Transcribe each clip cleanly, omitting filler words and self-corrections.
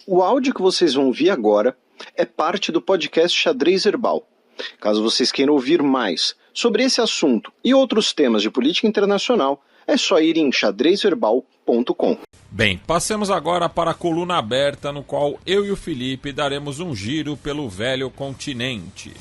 O áudio que vocês vão ouvir agora é parte do podcast Xadrez Herbal. Caso vocês queiram ouvir mais sobre esse assunto e outros temas de política internacional, é só ir em xadrezherbal.com. Bem, passemos agora para a coluna aberta, no qual eu e o Felipe daremos um giro pelo velho continente.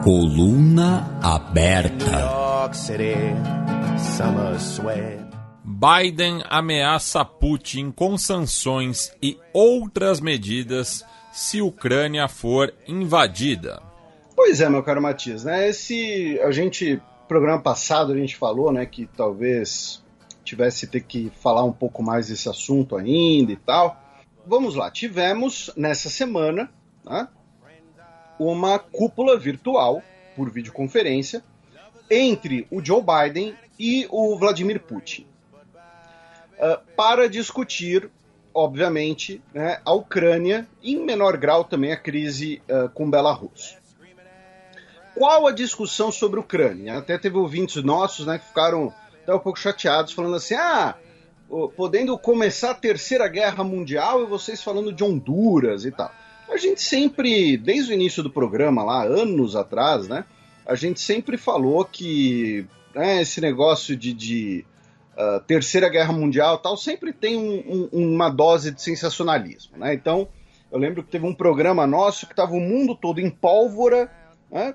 Coluna aberta. Biden ameaça Putin com sanções e outras medidas se Ucrânia for invadida. Pois é, meu caro Matias, né? Programa passado a gente falou, né, que talvez tivesse ter que falar um pouco mais desse assunto ainda e tal. Vamos lá, tivemos nessa semana, né, uma cúpula virtual por videoconferência entre o Joe Biden e o Vladimir Putin para discutir, obviamente, né, a Ucrânia e, em menor grau, também a crise com Belarus. Qual a discussão sobre a Ucrânia? Até teve ouvintes nossos, né, que ficaram até um pouco chateados, falando assim, podendo começar a Terceira Guerra Mundial e vocês falando de Honduras e tal. A gente sempre, desde o início do programa lá, anos atrás, né, a gente sempre falou que esse negócio de Terceira Guerra Mundial e tal, sempre tem uma dose de sensacionalismo, né? Então, eu lembro que teve um programa nosso que estava o mundo todo em pólvora, né?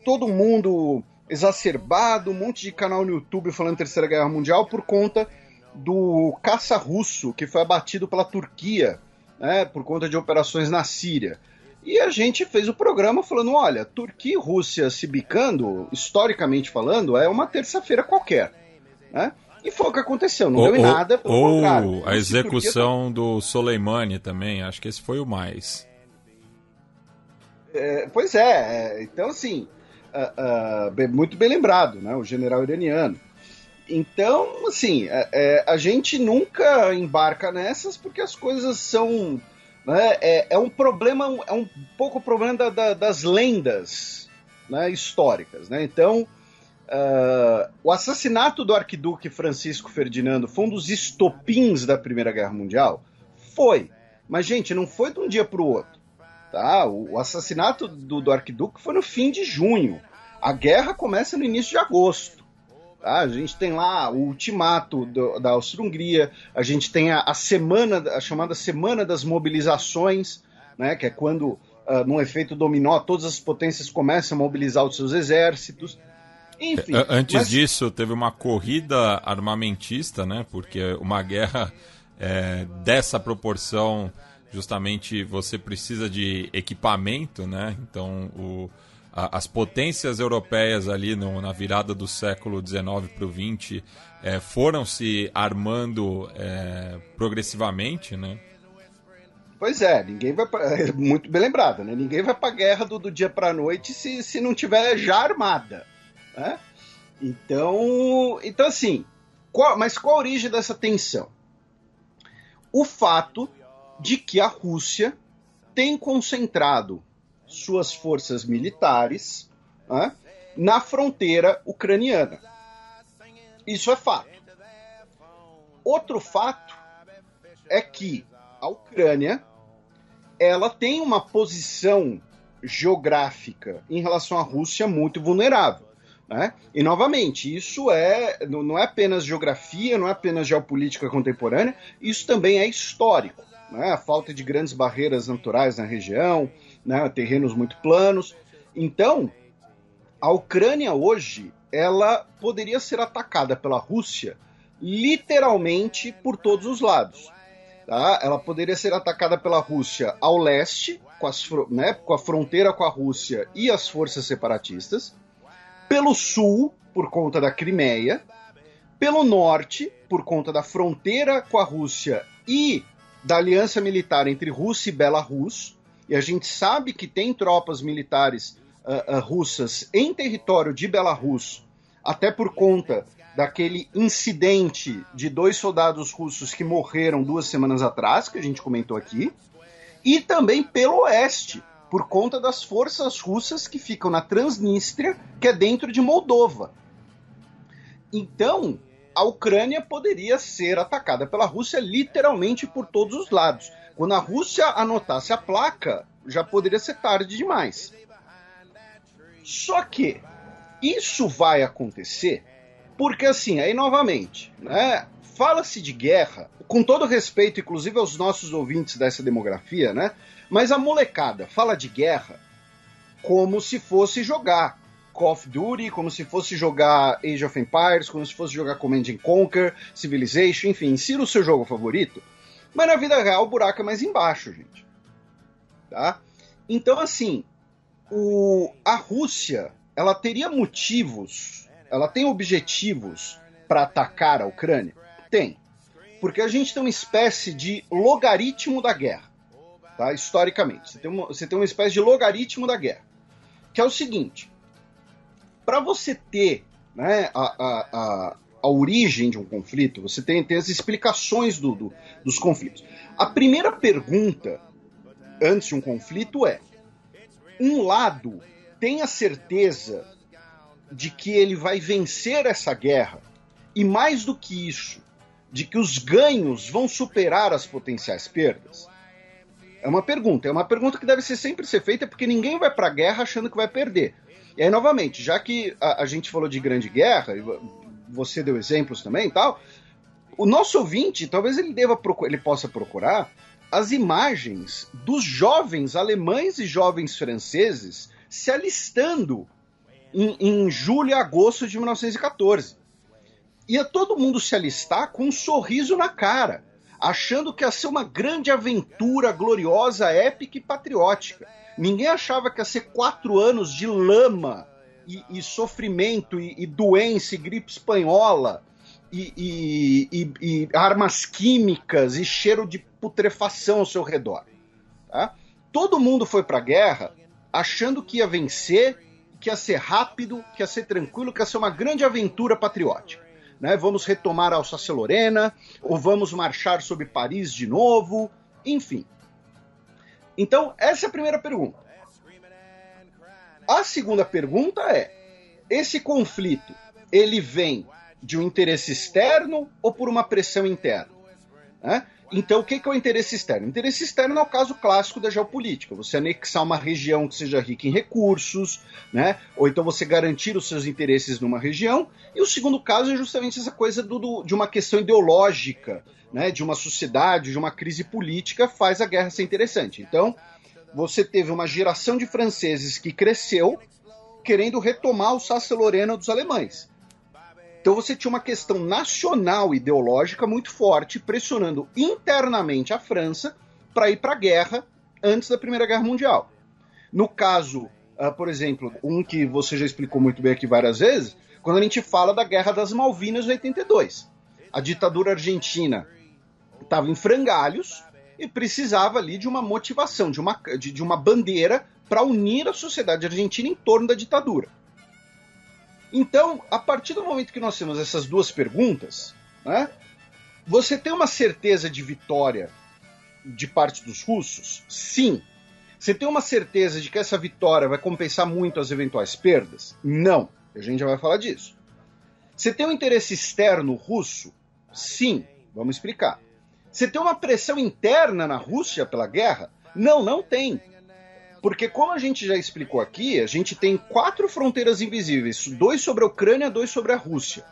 Todo mundo exacerbado, um monte de canal no YouTube falando Terceira Guerra Mundial por conta do caça russo que foi abatido pela Turquia, né, por conta de operações na Síria. E a gente fez o programa falando, olha, Turquia e Rússia se bicando, historicamente falando, é uma terça-feira qualquer, né? E foi o que aconteceu, não deu em nada, pelo contrário. A execução do Soleimani também, acho que esse foi o mais. Pois é, então assim, muito bem lembrado, né, o general iraniano. Então, assim, a gente nunca embarca nessas porque as coisas são... Né, é um problema, é um pouco o problema das lendas, né, históricas, né? Então, o assassinato do arquiduque Francisco Ferdinando foi um dos estopins da Primeira Guerra Mundial? Foi. Mas, gente, não foi de um dia para o outro. Tá? O assassinato do arquiduque foi no fim de junho. A guerra começa no início de agosto. A gente tem lá o ultimato da Áustria-Hungria, a gente tem a chamada Semana das Mobilizações, né, que é quando, num efeito dominó, todas as potências começam a mobilizar os seus exércitos. Enfim, Antes disso, teve uma corrida armamentista, né, porque uma guerra dessa proporção, justamente você precisa de equipamento, né, então as potências europeias ali na virada do século XIX para o XX foram se armando progressivamente, né? Pois é, muito bem lembrado, né? Ninguém vai para a guerra do dia para a noite se não tiver já armada, né? Então assim, mas qual a origem dessa tensão? O fato de que a Rússia tem concentrado suas forças militares, né, na fronteira ucraniana. Isso é fato. Outro fato é que a Ucrânia ela tem uma posição geográfica em relação à Rússia muito vulnerável, né? E, novamente, isso não é apenas geografia, não é apenas geopolítica contemporânea, isso também é histórico, né? A falta de grandes barreiras naturais na região, né, terrenos muito planos. Então, a Ucrânia hoje, ela poderia ser atacada pela Rússia literalmente por todos os lados. Tá? Ela poderia ser atacada pela Rússia ao leste, com a fronteira com a Rússia e as forças separatistas, pelo sul, por conta da Crimeia, pelo norte, por conta da fronteira com a Rússia e da aliança militar entre Rússia e Belarus. E a gente sabe que tem tropas militares russas em território de Belarus, até por conta daquele incidente de 2 soldados russos que morreram 2 semanas atrás, que a gente comentou aqui, e também pelo oeste, por conta das forças russas que ficam na Transnistria, que é dentro de Moldova. Então, a Ucrânia poderia ser atacada pela Rússia literalmente por todos os lados. Quando a Rússia anotasse a placa, já poderia ser tarde demais. Só que isso vai acontecer porque, assim, aí novamente, né, fala-se de guerra, com todo respeito, inclusive aos nossos ouvintes dessa demografia, né, mas a molecada fala de guerra como se fosse jogar Call of Duty, como se fosse jogar Age of Empires, como se fosse jogar Command & Conquer, Civilization, enfim, insira o seu jogo favorito, mas na vida real o buraco é mais embaixo, gente. Tá? Então, assim, a Rússia, ela teria motivos, ela tem objetivos para atacar a Ucrânia? Tem. Porque a gente tem uma espécie de logaritmo da guerra, tá? Historicamente. Você tem uma espécie de logaritmo da guerra, que é o seguinte: para você ter, né, a origem de um conflito, você tem as explicações dos conflitos. A primeira pergunta antes de um conflito é: um lado tem a certeza de que ele vai vencer essa guerra, e mais do que isso, de que os ganhos vão superar as potenciais perdas? É uma pergunta que deve sempre ser feita, porque ninguém vai para a guerra achando que vai perder. E aí, novamente, já que a gente falou de grande guerra, você deu exemplos também e tal, o nosso ouvinte, talvez ele possa procurar as imagens dos jovens alemães e jovens franceses se alistando em julho e agosto de 1914. Ia todo mundo se alistar com um sorriso na cara, achando que ia ser uma grande aventura gloriosa, épica e patriótica. Ninguém achava que ia ser 4 anos de lama e sofrimento e doença e gripe espanhola e armas químicas e cheiro de putrefação ao seu redor. Tá? Todo mundo foi para a guerra achando que ia vencer, que ia ser rápido, que ia ser tranquilo, que ia ser uma grande aventura patriótica. Né? Vamos retomar a Alsácia-Lorena, ou vamos marchar sobre Paris de novo, enfim. Então, essa é a primeira pergunta. A segunda pergunta é: esse conflito, ele vem de um interesse externo ou por uma pressão interna? Né? Então, o que é o interesse externo? O interesse externo é o caso clássico da geopolítica. Você anexar uma região que seja rica em recursos, né? Ou então você garantir os seus interesses numa região. E o segundo caso é justamente essa coisa de uma questão ideológica, né? De uma sociedade, de uma crise política, faz a guerra ser interessante. Então, você teve uma geração de franceses que cresceu querendo retomar a Alsácia-Lorena dos alemães. Então você tinha uma questão nacional ideológica muito forte, pressionando internamente a França para ir para a guerra antes da Primeira Guerra Mundial. No caso, por exemplo, um que você já explicou muito bem aqui várias vezes, quando a gente fala da Guerra das Malvinas de 82. A ditadura argentina estava em frangalhos e precisava ali de uma motivação, de uma bandeira para unir a sociedade argentina em torno da ditadura. Então, a partir do momento que nós temos essas duas perguntas, né, você tem uma certeza de vitória de parte dos russos? Sim. Você tem uma certeza de que essa vitória vai compensar muito as eventuais perdas? Não. A gente já vai falar disso. Você tem um interesse externo russo? Sim. Vamos explicar. Você tem uma pressão interna na Rússia pela guerra? Não, não tem. Porque, como a gente já explicou aqui, a gente tem 4 fronteiras invisíveis, 2 sobre a Ucrânia, 2 sobre a Rússia.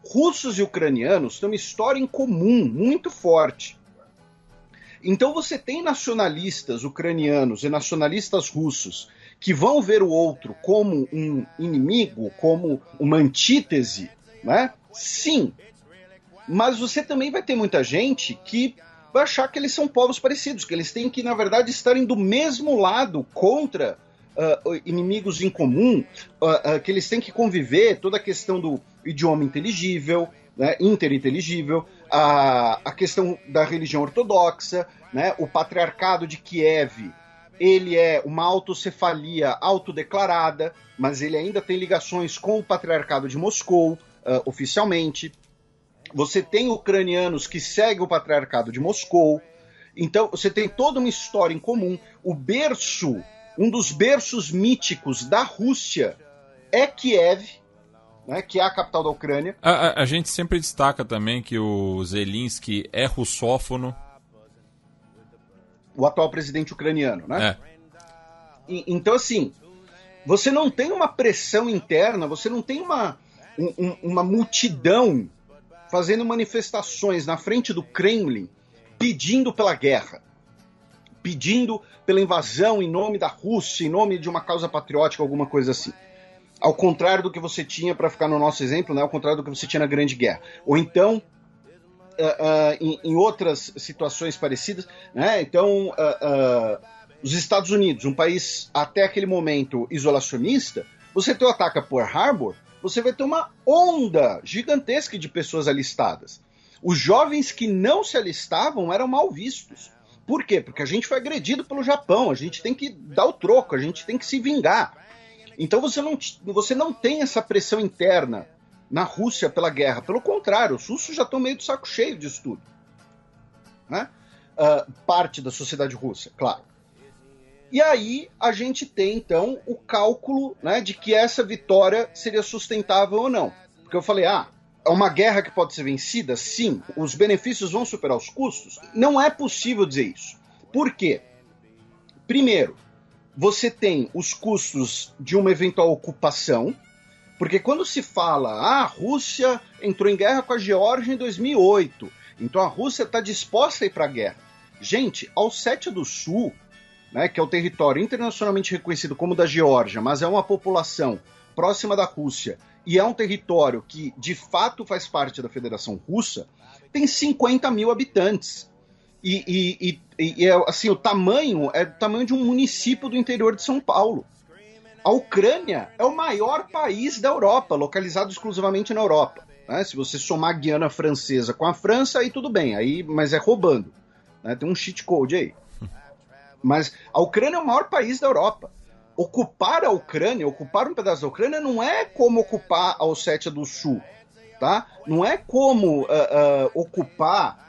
Russos e ucranianos têm uma história em comum muito forte. Então você tem nacionalistas ucranianos e nacionalistas russos que vão ver o outro como um inimigo, como uma antítese, né? Sim. Mas você também vai ter muita gente que vai achar que eles são povos parecidos, que eles têm que, na verdade, estarem do mesmo lado contra inimigos em comum, que eles têm que conviver, toda a questão do idioma inteligível, né, interinteligível, a questão da religião ortodoxa, né, o patriarcado de Kiev, ele é uma autocefalia autodeclarada, mas ele ainda tem ligações com o patriarcado de Moscou, oficialmente. Você tem ucranianos que seguem o patriarcado de Moscou. Então, você tem toda uma história em comum. O berço um dos berços míticos da Rússia é Kiev, né, que é a capital da Ucrânia. A gente sempre destaca também que o Zelensky é russófono. O atual presidente ucraniano, né? Então, assim, você não tem uma pressão interna, você não tem uma multidão fazendo manifestações na frente do Kremlin pedindo pela guerra, pedindo pela invasão em nome da Rússia, em nome de uma causa patriótica, alguma coisa assim. Ao contrário do que você tinha, para ficar no nosso exemplo, né, ao contrário do que você tinha na Grande Guerra. Ou então, em outras situações parecidas, né, então, os Estados Unidos, um país até aquele momento isolacionista, você tem o ataque a Pearl Harbor, você vai ter uma onda gigantesca de pessoas alistadas. Os jovens que não se alistavam eram mal vistos. Por quê? Porque a gente foi agredido pelo Japão, a gente tem que dar o troco, a gente tem que se vingar. Então você não tem essa pressão interna na Rússia pela guerra. Pelo contrário, os russos já estão meio de saco cheio disso tudo. Né? Parte da sociedade russa, claro. E aí a gente tem, então, o cálculo, né, de que essa vitória seria sustentável ou não. Porque eu falei, é uma guerra que pode ser vencida? Sim. Os benefícios vão superar os custos? Não é possível dizer isso. Por quê? Primeiro, você tem os custos de uma eventual ocupação, porque quando se fala, a Rússia entrou em guerra com a Geórgia em 2008, então a Rússia está disposta a ir para a guerra. Gente, a Ossétia do Sul, né, que é o território internacionalmente reconhecido como da Geórgia, mas é uma população próxima da Rússia, e é um território que de fato faz parte da Federação Russa, tem 50 mil habitantes. E assim, o tamanho é o tamanho de um município do interior de São Paulo. A Ucrânia é o maior país da Europa, localizado exclusivamente na Europa. Né? Se você somar a Guiana Francesa com a França, aí tudo bem, mas é roubando. Né? Tem um cheat code aí. Mas a Ucrânia é o maior país da Europa. Ocupar a Ucrânia, ocupar um pedaço da Ucrânia não é como ocupar a Ossétia do Sul. Tá? Não é como ocupar...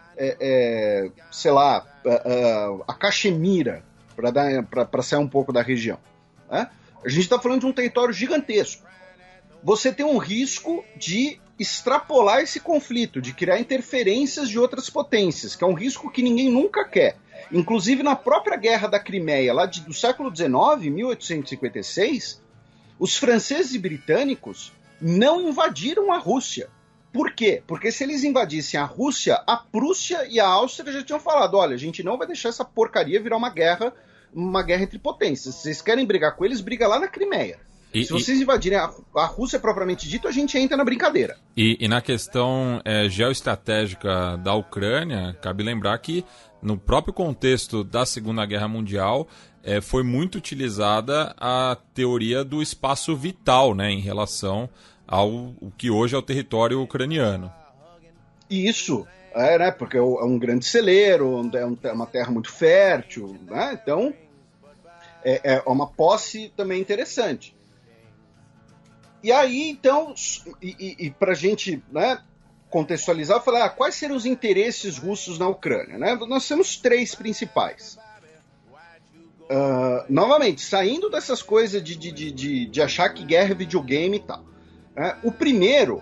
sei lá, a Caxemira, para sair um pouco da região. Né? A gente está falando de um território gigantesco. Você tem um risco de extrapolar esse conflito, de criar interferências de outras potências, que é um risco que ninguém nunca quer. Inclusive, na própria Guerra da Crimeia, lá do século XIX, 1856, os franceses e britânicos não invadiram a Rússia. Por quê? Porque se eles invadissem a Rússia, a Prússia e a Áustria já tinham falado, olha, a gente não vai deixar essa porcaria virar uma guerra entre potências. Se vocês querem brigar com eles, briga lá na Crimeia. Se vocês invadirem a Rússia propriamente dito, a gente entra na brincadeira. E na questão geoestratégica da Ucrânia, cabe lembrar que no próprio contexto da Segunda Guerra Mundial foi muito utilizada a teoria do espaço vital, né, em relação ao que hoje é o território ucraniano. Isso, né, porque é um grande celeiro, é uma terra muito fértil, né, então é uma posse também interessante. E aí, então, para a gente, né, contextualizar, eu falei, quais seriam os interesses russos na Ucrânia? Né? Nós temos 3 principais. Novamente, saindo dessas coisas de achar que guerra é videogame e tal. O primeiro,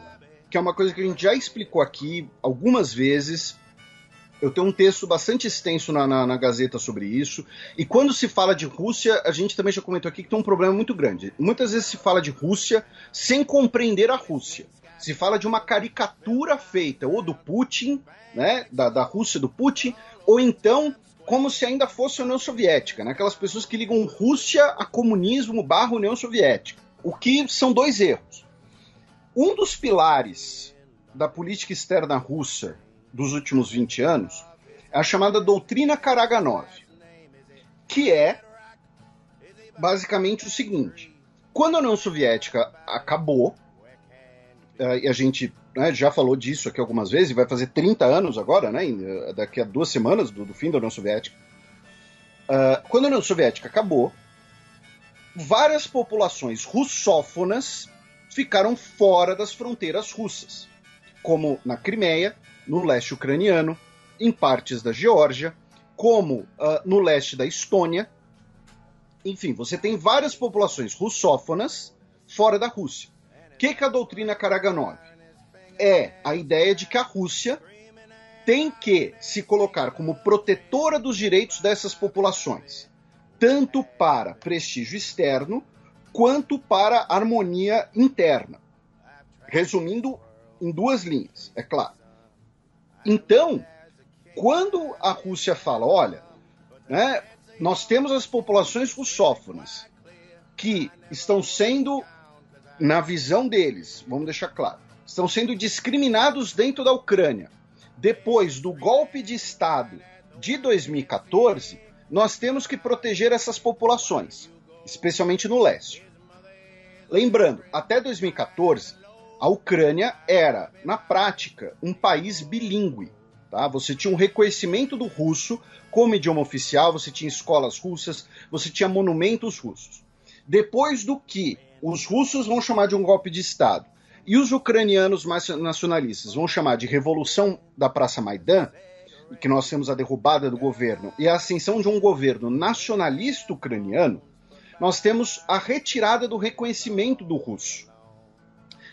que é uma coisa que a gente já explicou aqui algumas vezes, eu tenho um texto bastante extenso na Gazeta sobre isso, e quando se fala de Rússia, a gente também já comentou aqui que tem um problema muito grande. Muitas vezes se fala de Rússia sem compreender a Rússia. Se fala de uma caricatura feita ou do Putin, né, da Rússia do Putin, ou então como se ainda fosse a União Soviética, né, aquelas pessoas que ligam Rússia a comunismo / União Soviética, o que são 2 erros. Um dos pilares da política externa russa dos últimos 20 anos é a chamada doutrina Karaganov, que é basicamente o seguinte: quando a União Soviética acabou, e a gente, né, já falou disso aqui algumas vezes, e vai fazer 30 anos agora, né, daqui a 2 semanas do fim da União Soviética, quando a União Soviética acabou, várias populações russófonas ficaram fora das fronteiras russas, como na Crimeia, no leste ucraniano, em partes da Geórgia, como no leste da Estônia, enfim, você tem várias populações russófonas fora da Rússia. O que a doutrina Karaganov? É a ideia de que a Rússia tem que se colocar como protetora dos direitos dessas populações, tanto para prestígio externo, quanto para harmonia interna. Resumindo em 2 linhas, é claro. Então, quando a Rússia fala, olha, né, nós temos as populações russófonas que estão sendo, na visão deles, vamos deixar claro, estão sendo discriminados dentro da Ucrânia. Depois do golpe de Estado de 2014, nós temos que proteger essas populações, especialmente no leste. Lembrando, até 2014, a Ucrânia era, na prática, um país bilíngue. Tá? Você tinha um reconhecimento do russo como idioma oficial, você tinha escolas russas, você tinha monumentos russos. Depois do que os russos vão chamar de um golpe de Estado e os ucranianos mais nacionalistas vão chamar de Revolução da Praça Maidan, que nós temos a derrubada do governo e a ascensão de um governo nacionalista ucraniano, nós temos a retirada do reconhecimento do russo.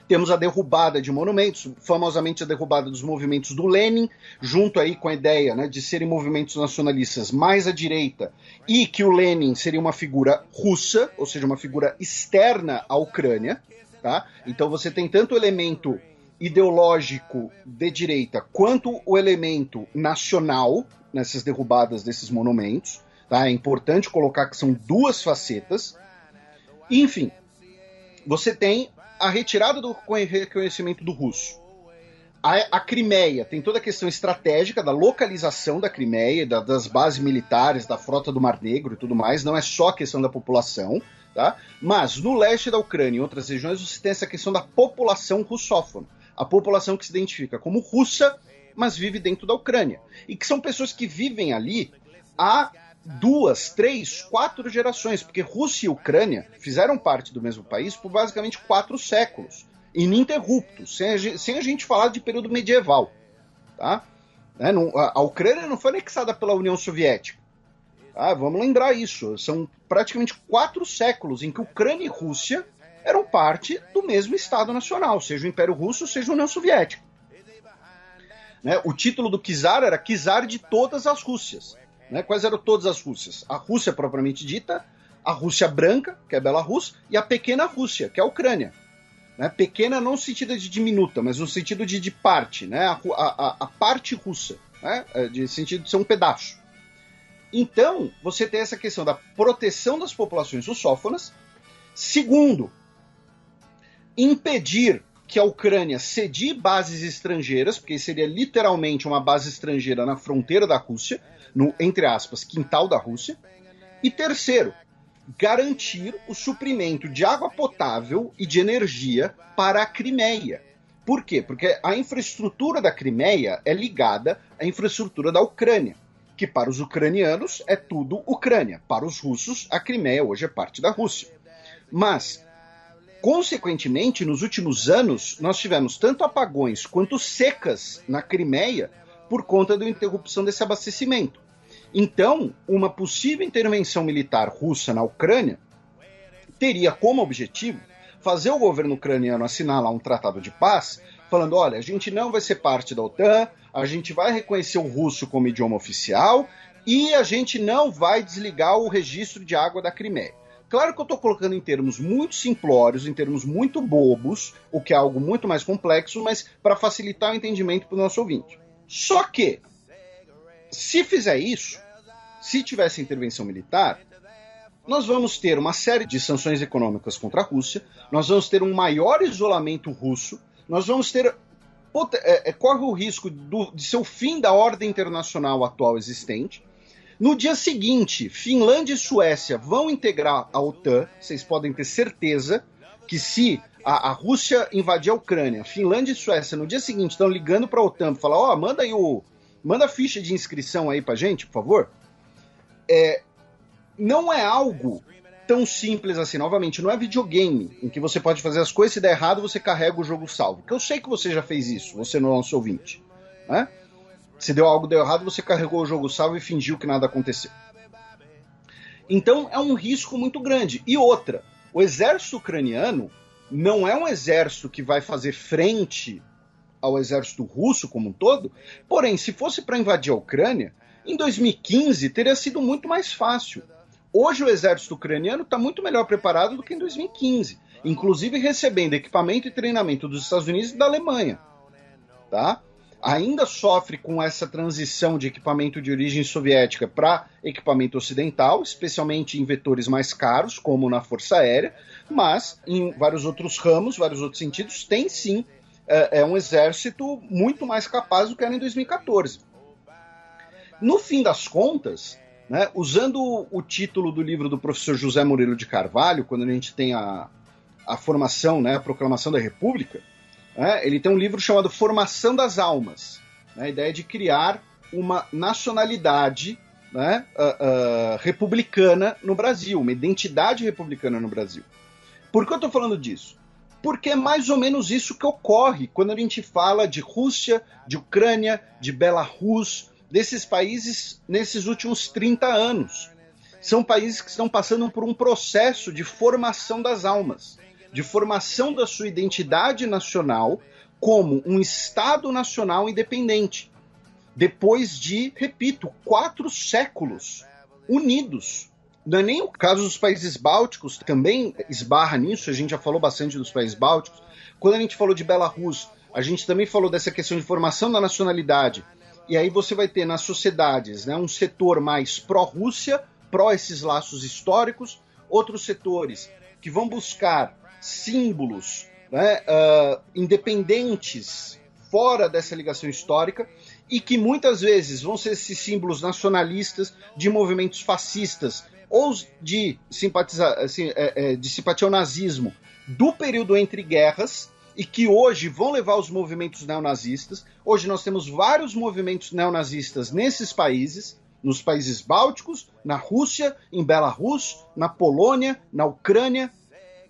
Temos a derrubada de monumentos, famosamente a derrubada dos movimentos do Lenin, junto aí com a ideia, né, de serem movimentos nacionalistas mais à direita, e que o Lenin seria uma figura russa, ou seja, uma figura externa à Ucrânia. Tá? Então você tem tanto o elemento ideológico de direita quanto o elemento nacional nessas derrubadas desses monumentos. Tá? É importante colocar que são 2 facetas. Enfim, você tem a retirada do reconhecimento do russo. A Crimeia tem toda a questão estratégica da localização da Crimeia, das bases militares, da frota do Mar Negro e tudo mais. Não é só a questão da população. Tá? Mas no leste da Ucrânia e em outras regiões você tem essa questão da população russófona, a população que se identifica como russa, mas vive dentro da Ucrânia, e que são pessoas que vivem ali há 2, 3, 4 gerações, porque Rússia e Ucrânia fizeram parte do mesmo país por basicamente 4 séculos, ininterruptos, sem a gente falar de período medieval. Tá? A Ucrânia não foi anexada pela União Soviética. Vamos lembrar isso. São praticamente 4 séculos em que Ucrânia e Rússia eram parte do mesmo Estado Nacional, seja o Império Russo, seja a União Soviética. Né? O título do czar era czar de todas as Rússias. Né? Quais eram todas as Rússias? A Rússia propriamente dita, a Rússia branca, que é a Belarus, e a pequena Rússia, que é a Ucrânia. Né? Pequena não no sentido de diminuta, mas no sentido de parte, né? a parte russa, né? De sentido de ser um pedaço. Então, você tem essa questão da proteção das populações russófonas. Segundo, impedir que a Ucrânia cedie bases estrangeiras, porque seria literalmente uma base estrangeira na fronteira da Rússia, no, entre aspas, quintal da Rússia. E terceiro, garantir o suprimento de água potável e de energia para a Crimeia. Por quê? Porque a infraestrutura da Crimeia é ligada à infraestrutura da Ucrânia, que para os ucranianos é tudo Ucrânia. Para os russos, a Crimeia hoje é parte da Rússia. Mas, consequentemente, nos últimos anos, nós tivemos tanto apagões quanto secas na Crimeia por conta da interrupção desse abastecimento. Então, uma possível intervenção militar russa na Ucrânia teria como objetivo fazer o governo ucraniano assinar lá um tratado de paz, falando, olha, a gente não vai ser parte da OTAN, a gente vai reconhecer o russo como idioma oficial e a gente não vai desligar o registro de água da Crimeia. Claro que eu estou colocando em termos muito simplórios, em termos muito bobos, o que é algo muito mais complexo, mas para facilitar o entendimento para o nosso ouvinte. Só que, se fizer isso, se tivesse intervenção militar, nós vamos ter uma série de sanções econômicas contra a Rússia, nós vamos ter um maior isolamento russo, nós vamos ter... corre o risco de ser o fim da ordem internacional atual existente. No dia seguinte, Finlândia e Suécia vão integrar a OTAN. Vocês podem ter certeza que se a Rússia invadir a Ucrânia, Finlândia e Suécia no dia seguinte estão ligando para a OTAN para falar, manda a ficha de inscrição aí pra gente, por favor. Não é algo tão simples assim. Novamente, não é videogame em que você pode fazer as coisas, se der errado você carrega o jogo salvo. Que eu sei que você já fez isso, você não é nosso ouvinte, né? Se deu errado, você carregou o jogo salvo e fingiu que nada aconteceu. Então é um risco muito grande. E outra, o exército ucraniano não é um exército que vai fazer frente ao exército russo como um todo, porém, se fosse para invadir a Ucrânia, em 2015 teria sido muito mais fácil. Hoje o exército ucraniano está muito melhor preparado do que em 2015, inclusive recebendo equipamento e treinamento dos Estados Unidos e da Alemanha. Tá? Ainda sofre com essa transição de equipamento de origem soviética para equipamento ocidental, especialmente em vetores mais caros, como na Força Aérea, mas em vários outros ramos, vários outros sentidos, tem sim um exército muito mais capaz do que era em 2014. No fim das contas, né, usando o título do livro do professor José Murilo de Carvalho, quando a gente tem a formação, né, a Proclamação da República, ele tem um livro chamado Formação das Almas, né, a ideia de criar uma nacionalidade, né, republicana no Brasil, uma identidade republicana no Brasil. Por que eu estou falando disso? Porque é mais ou menos isso que ocorre quando a gente fala de Rússia, de Ucrânia, de Belarus, desses países nesses últimos 30 anos. São países que estão passando por um processo de formação das almas, de formação da sua identidade nacional como um Estado nacional independente. Depois de, repito, 4 séculos unidos. Não é nem o caso dos países bálticos, também esbarra nisso, a gente já falou bastante dos países bálticos. Quando a gente falou de Belarus, a gente também falou dessa questão de formação da nacionalidade. E aí você vai ter nas sociedades, né, um setor mais pró-Rússia, pró esses laços históricos, outros setores que vão buscar símbolos, né, independentes fora dessa ligação histórica e que muitas vezes vão ser esses símbolos nacionalistas de movimentos fascistas ou de simpatia ao nazismo do período entre guerras, e que hoje vão levar os movimentos neonazistas. Hoje nós temos vários movimentos neonazistas nesses países, nos países bálticos, na Rússia, em Belarus, na Polônia, na Ucrânia.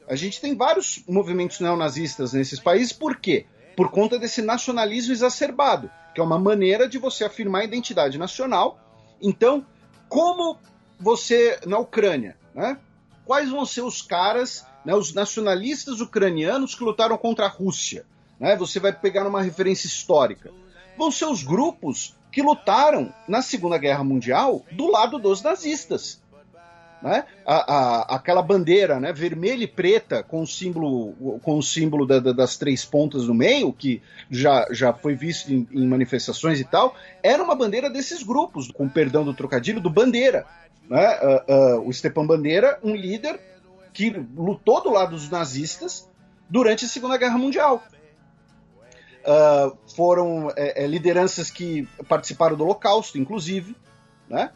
A gente tem vários movimentos neonazistas nesses países. Por quê? Por conta desse nacionalismo exacerbado, que é uma maneira de você afirmar a identidade nacional. Então, como você, na Ucrânia, né? Quais vão ser os caras, né, os nacionalistas ucranianos que lutaram contra a Rússia? Né? Você vai pegar uma referência histórica. Vão ser os grupos que lutaram na Segunda Guerra Mundial do lado dos nazistas. Né? Aquela bandeira, né, vermelha e preta com o símbolo das 3 pontas no meio, que já foi visto em manifestações e tal, era uma bandeira desses grupos, com perdão do trocadilho, do Bandeira. Né? O Stepan Bandeira, um líder que lutou do lado dos nazistas durante a Segunda Guerra Mundial. Foram lideranças que participaram do Holocausto, inclusive, né?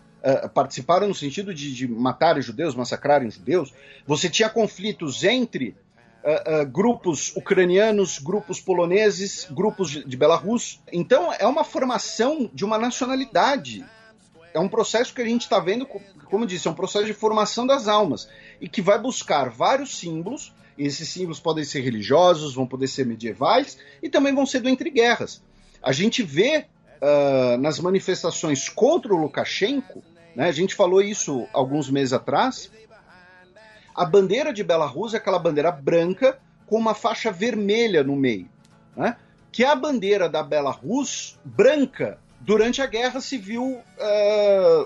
Participaram no sentido de matarem judeus, massacrarem judeus. Você tinha conflitos entre grupos ucranianos, grupos poloneses, grupos de Belarus. Então é uma formação de uma nacionalidade. É um processo que a gente está vendo, como eu disse, é um processo de formação das almas, e que vai buscar vários símbolos. Esses símbolos podem ser religiosos, vão poder ser medievais, e também vão ser do entre guerras. A gente vê nas manifestações contra o Lukashenko, né, a gente falou isso alguns meses atrás, a bandeira de Belarus é aquela bandeira branca com uma faixa vermelha no meio, né, que é a bandeira da Belarus branca durante a Guerra Civil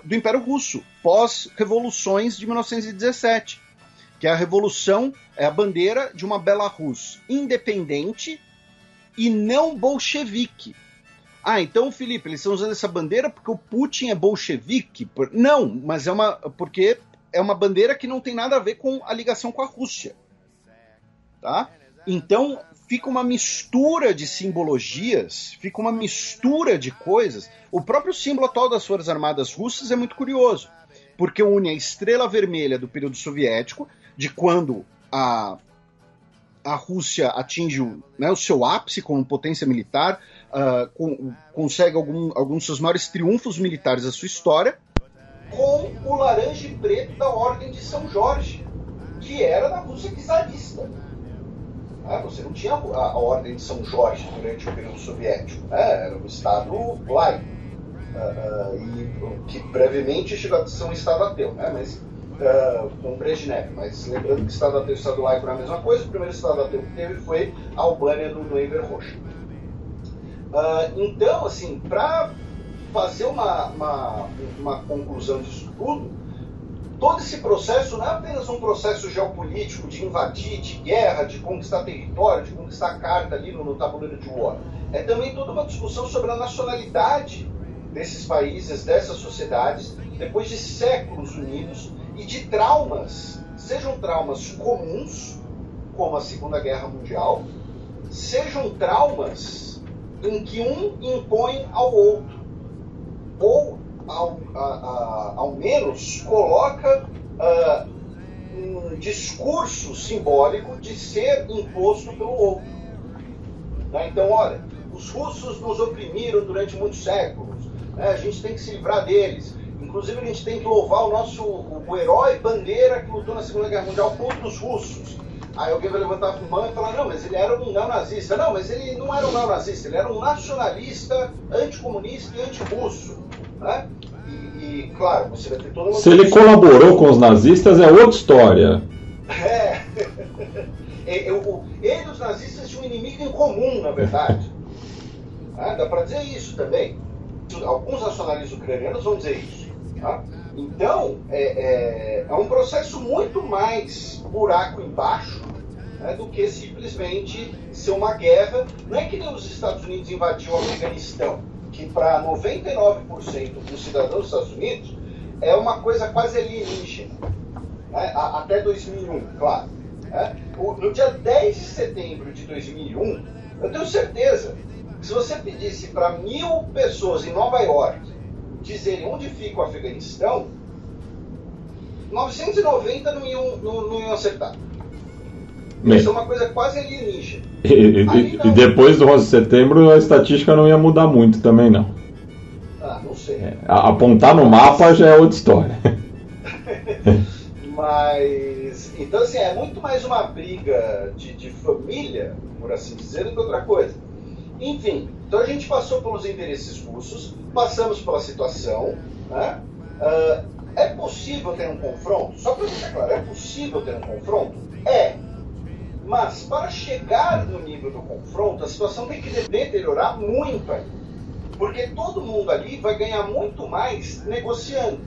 do Império Russo, pós-revoluções de 1917, que é a revolução, é a bandeira de uma Belarus independente e não bolchevique. Ah, então, Felipe, eles estão usando essa bandeira porque o Putin é bolchevique? Não, mas porque é uma bandeira que não tem nada a ver com a ligação com a Rússia. Tá? Então, fica uma mistura de simbologias, fica uma mistura de coisas. O próprio símbolo atual das Forças Armadas Russas é muito curioso, porque une a estrela vermelha do período soviético, de quando a Rússia atinge o seu ápice como potência militar, consegue alguns dos seus maiores triunfos militares da sua história, com o laranja e preto da Ordem de São Jorge, que era da Rússia czarista. Você não tinha a Ordem de São Jorge durante o período soviético, era um Estado laico, e que brevemente chegou a ser um Estado ateu, mas com Brezhnev, mas lembrando que o Estado ateu e o Estado laico era a mesma coisa. O primeiro Estado ateu que teve foi a Albânia do Enver Hoxha. Então, assim, para fazer uma conclusão disso tudo, todo esse processo não é apenas um processo geopolítico de invadir, de guerra, de conquistar território, de conquistar carta ali no tabuleiro de War. É também toda uma discussão sobre a nacionalidade desses países, dessas sociedades, depois de séculos unidos e de traumas, sejam traumas comuns, como a Segunda Guerra Mundial, sejam traumas em que um impõe ao outro, ou ao menos coloca um discurso simbólico de ser imposto pelo outro. Então, olha, os russos nos oprimiram durante muitos séculos, a gente tem que se livrar deles. Inclusive, a gente tem que louvar o herói Bandeira que lutou na Segunda Guerra Mundial contra os russos. Aí alguém vai levantar a mão e falar, não, mas ele era um neonazista. Não, mas ele não era um neonazista, ele era um nacionalista, anticomunista e anti-russo. Né? E, claro, você vai ter toda uma... Se ele colaborou com os nazistas, é outra história. Ele e os nazistas tinham um inimigo em comum, na verdade. Dá para dizer isso também. Alguns nacionalistas ucranianos vão dizer isso. Tá? Então, é um processo muito mais buraco embaixo, né, do que simplesmente ser uma guerra. Não é que nem os Estados Unidos invadiu o Afeganistão, que para 99% dos cidadãos dos Estados Unidos é uma coisa quase alienígena, né, até 2001, claro. Né? No dia 10 de setembro de 2001, eu tenho certeza que se você pedisse para 1.000 pessoas em Nova York dizerem onde fica o Afeganistão, 990 não iam acertar. Isso é uma coisa quase alienígena. E depois do 11 de setembro a estatística não ia mudar muito também, não. Não sei. Apontar no mapa já é outra história. Mas, então assim, é muito mais uma briga de família, por assim dizer, do que outra coisa. Enfim, então a gente passou pelos interesses russos, passamos pela situação, né? É possível ter um confronto? Só para deixar claro, é possível ter um confronto? Mas para chegar no nível do confronto, a situação tem que deteriorar muito ainda. Porque todo mundo ali vai ganhar muito mais negociando,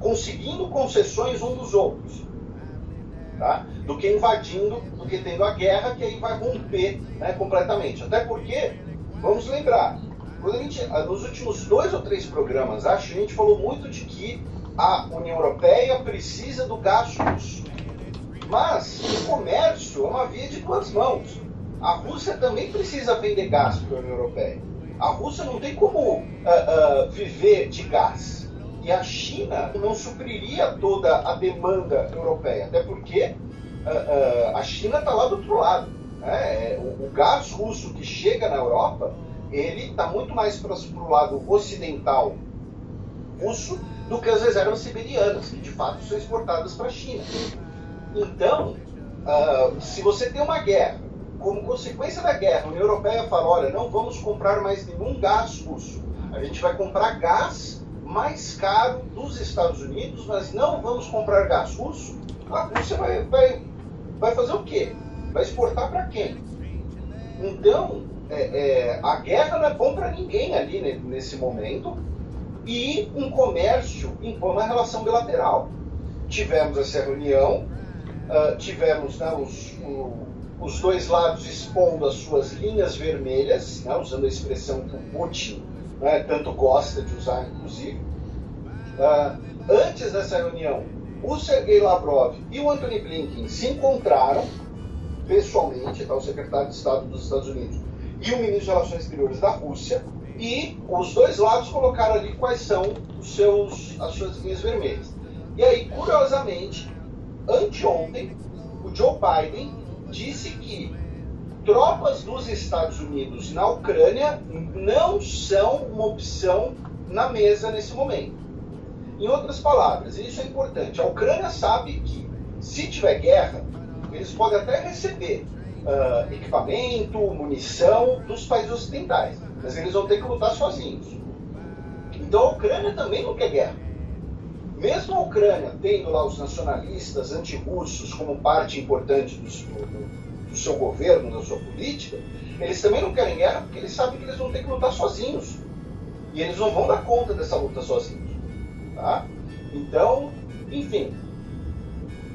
conseguindo concessões um dos outros, tá? Do que invadindo, do que tendo a guerra, que aí vai romper, né, completamente. Até porque, vamos lembrar, quando nos últimos 2 ou 3 programas, acho que a gente falou muito de que a União Europeia precisa do gás russo. Mas o comércio é uma via de 2 mãos. A Rússia também precisa vender gás para a União Europeia. A Rússia não tem como viver de gás. E a China não supriria toda a demanda europeia. Até porque a China está lá do outro lado. Né? O gás russo que chega na Europa, ele está muito mais para o lado ocidental russo do que as reservas siberianas, que de fato são exportadas para a China. Então, se você tem uma guerra, como consequência da guerra, a União Europeia fala, olha, não vamos comprar mais nenhum gás russo. A gente vai comprar gás mais caro dos Estados Unidos, mas não vamos comprar gás russo. A Rússia vai fazer o quê? Vai exportar para quem? Então, a guerra não é bom para ninguém ali, né, nesse momento, e um comércio impõe uma relação bilateral. Tivemos essa reunião, tivemos, né, os dois lados expondo as suas linhas vermelhas, né, usando a expressão que o Putin, né, tanto gosta de usar, inclusive. Antes dessa reunião, o Sergei Lavrov e o Antony Blinken se encontraram pessoalmente, tá, o secretário de Estado dos Estados Unidos e o ministro de Relações Exteriores da Rússia, e os dois lados colocaram ali quais são as suas linhas vermelhas. E aí, curiosamente, anteontem, o Joe Biden disse que tropas dos Estados Unidos na Ucrânia não são uma opção na mesa nesse momento. Em outras palavras, e isso é importante, a Ucrânia sabe que, se tiver guerra, eles podem até receber equipamento, munição dos países ocidentais, mas eles vão ter que lutar sozinhos. Então a Ucrânia também não quer guerra. mesmo a Ucrânia tendo lá os nacionalistas antirrussos como parte importante do seu governo, da sua política, eles também não querem guerra porque eles sabem que eles vão ter que lutar sozinhos. E eles não vão dar conta dessa luta sozinhos. Tá? Então, enfim,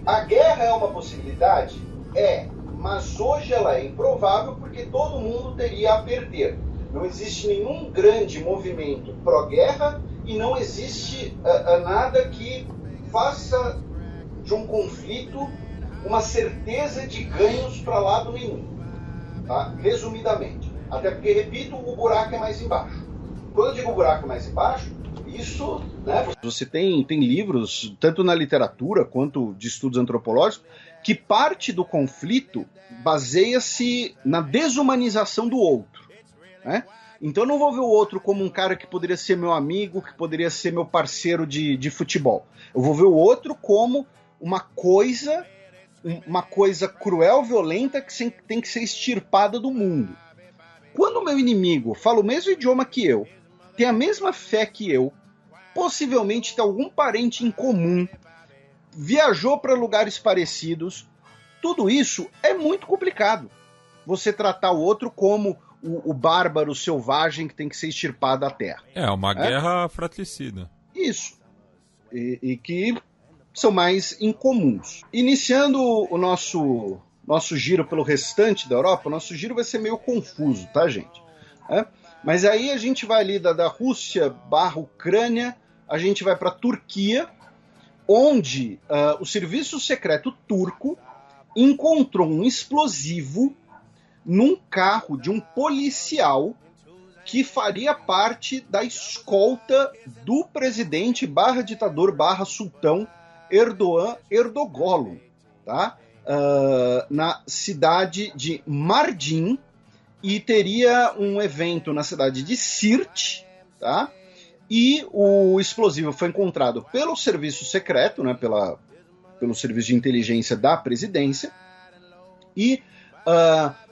a guerra é uma possibilidade? É, mas hoje ela é improvável porque todo mundo teria a perder. Não existe nenhum grande movimento pró-guerra e não existe nada que faça de um conflito uma certeza de ganhos para lado nenhum. Tá? Resumidamente. Até porque, repito, o buraco é mais embaixo. Quando eu digo buraco mais embaixo, isso, né? Você tem livros, tanto na literatura quanto de estudos antropológicos, que parte do conflito baseia-se na desumanização do outro. Né? Então eu não vou ver o outro como um cara que poderia ser meu amigo, que poderia ser meu parceiro de futebol. Eu vou ver o outro como uma coisa cruel, violenta, que tem que ser extirpada do mundo. Quando o meu inimigo fala o mesmo idioma que eu, tem a mesma fé que eu, possivelmente tem algum parente em comum, viajou para lugares parecidos, tudo isso é muito complicado. Você tratar o outro como o bárbaro selvagem que tem que ser extirpado da terra. É uma guerra fratricida. Isso. E que são mais incomuns. Iniciando o nosso giro pelo restante da Europa, o nosso giro vai ser meio confuso, tá, gente? Mas aí a gente vai ali da Rússia / Ucrânia, a gente vai para a Turquia, onde o serviço secreto turco encontrou um explosivo num carro de um policial que faria parte da escolta do presidente / ditador / sultão Erdogan Erdoğan, tá? Na cidade de Mardin, e teria um evento na cidade de Sirte, tá? E o explosivo foi encontrado pelo serviço secreto, né, pelo serviço de inteligência da presidência, e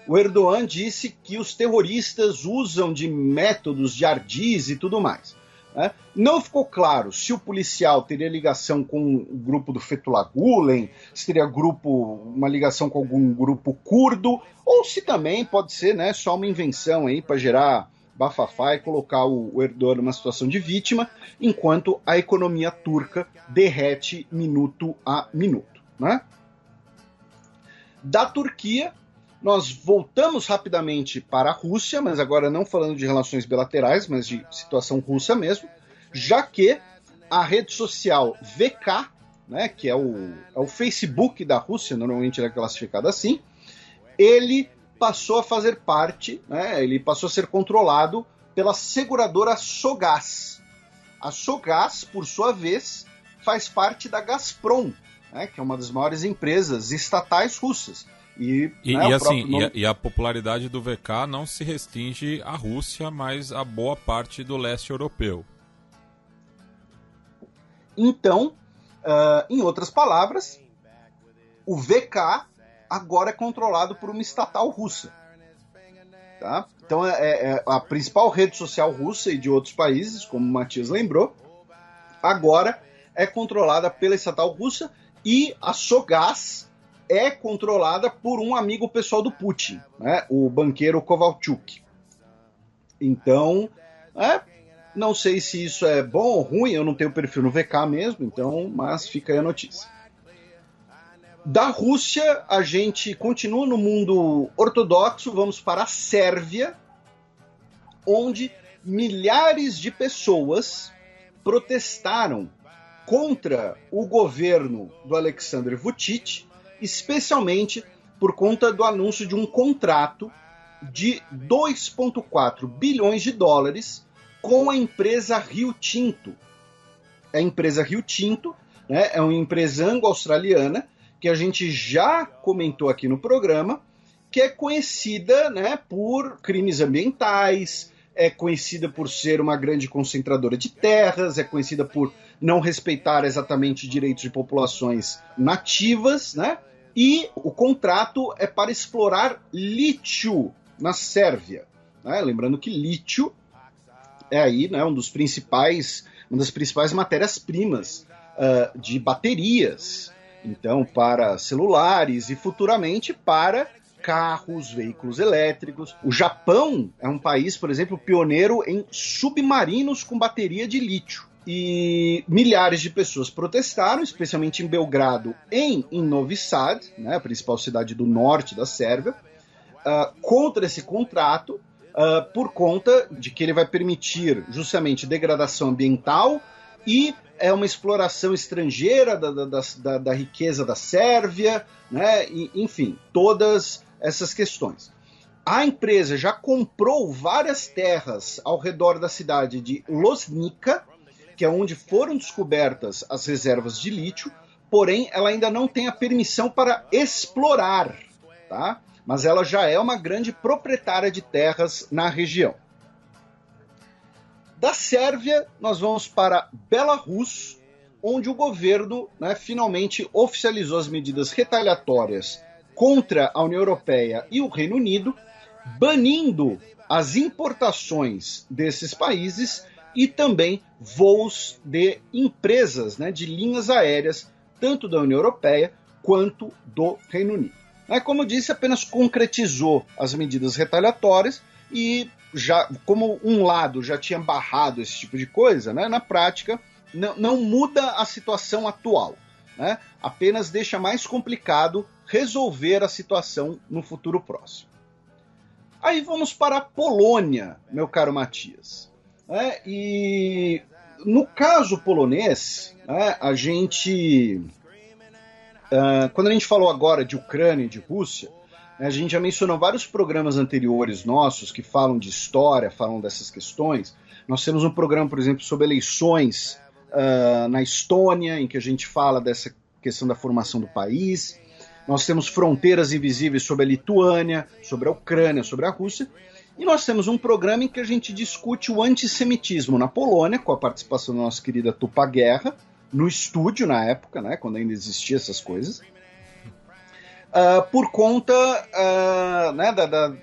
o Erdogan disse que os terroristas usam de métodos de ardis e tudo mais. Né? Não ficou claro se o policial teria ligação com o grupo do Fethullah Gulen, se teria uma ligação com algum grupo curdo, ou se também pode ser, né, só uma invenção aí para gerar bafafá e colocar o Erdogan numa situação de vítima, enquanto a economia turca derrete minuto a minuto. Né? Da Turquia, nós voltamos rapidamente para a Rússia, mas agora não falando de relações bilaterais, mas de situação russa mesmo, já que a rede social VK, né, que é o Facebook da Rússia, normalmente ele é classificado assim, ele passou a fazer parte, né, ele passou a ser controlado pela seguradora Sogaz. A Sogaz, por sua vez, faz parte da Gazprom, né, que é uma das maiores empresas estatais russas. E a popularidade do VK não se restringe à Rússia, mas a boa parte do leste europeu. Então, em outras palavras, o VK agora é controlado por uma estatal russa. Tá? Então é a principal rede social russa e de outros países, como o Matias lembrou, agora é controlada pela estatal russa, e a Sogaz é controlada por um amigo pessoal do Putin, né, o banqueiro Kovalchuk. Então, não sei se isso é bom ou ruim, eu não tenho perfil no VK mesmo, então, mas fica aí a notícia. Da Rússia, a gente continua no mundo ortodoxo, vamos para a Sérvia, onde milhares de pessoas protestaram contra o governo do Aleksandar Vučić, especialmente por conta do anúncio de um contrato de 2,4 bilhões de dólares com a empresa Rio Tinto. A empresa Rio Tinto, né, é uma empresa anglo-australiana que a gente já comentou aqui no programa, que é conhecida, né, por crimes ambientais, é conhecida por ser uma grande concentradora de terras, é conhecida por não respeitar exatamente direitos de populações nativas, né? E o contrato é para explorar lítio na Sérvia. Né? Lembrando que lítio é aí, né, uma das principais matérias-primas de baterias, então para celulares e futuramente para carros, veículos elétricos. O Japão é um país, por exemplo, pioneiro em submarinos com bateria de lítio. E milhares de pessoas protestaram, especialmente em Belgrado e em Novi Sad, né, a principal cidade do norte da Sérvia, contra esse contrato, por conta de que ele vai permitir justamente degradação ambiental e uma exploração estrangeira da riqueza da Sérvia, né, e, enfim, todas essas questões. A empresa já comprou várias terras ao redor da cidade de Loznica, que é onde foram descobertas as reservas de lítio, porém ela ainda não tem a permissão para explorar, tá? Mas ela já é uma grande proprietária de terras na região. Da Sérvia, nós vamos para Belarus, onde o governo, né, finalmente oficializou as medidas retaliatórias contra a União Europeia e o Reino Unido, banindo as importações desses países e também voos de empresas, né, de linhas aéreas, tanto da União Europeia quanto do Reino Unido. Como eu disse, apenas concretizou as medidas retaliatórias e, já, como um lado já tinha barrado esse tipo de coisa, né, na prática não muda a situação atual, né, apenas deixa mais complicado resolver a situação no futuro próximo. Aí vamos para a Polônia, meu caro Matias. E no caso polonês, a gente, quando a gente falou agora de Ucrânia e de Rússia, a gente já mencionou vários programas anteriores nossos que falam de história, falam dessas questões. Nós temos um programa, por exemplo, sobre eleições na Estônia, em que a gente fala dessa questão da formação do país. Nós temos Fronteiras Invisíveis sobre a Lituânia, sobre a Ucrânia, sobre a Rússia. E nós temos um programa em que a gente discute o antissemitismo na Polônia, com a participação da nossa querida Tupá Guerra, no estúdio na época, né, quando ainda existiam essas coisas, por conta né,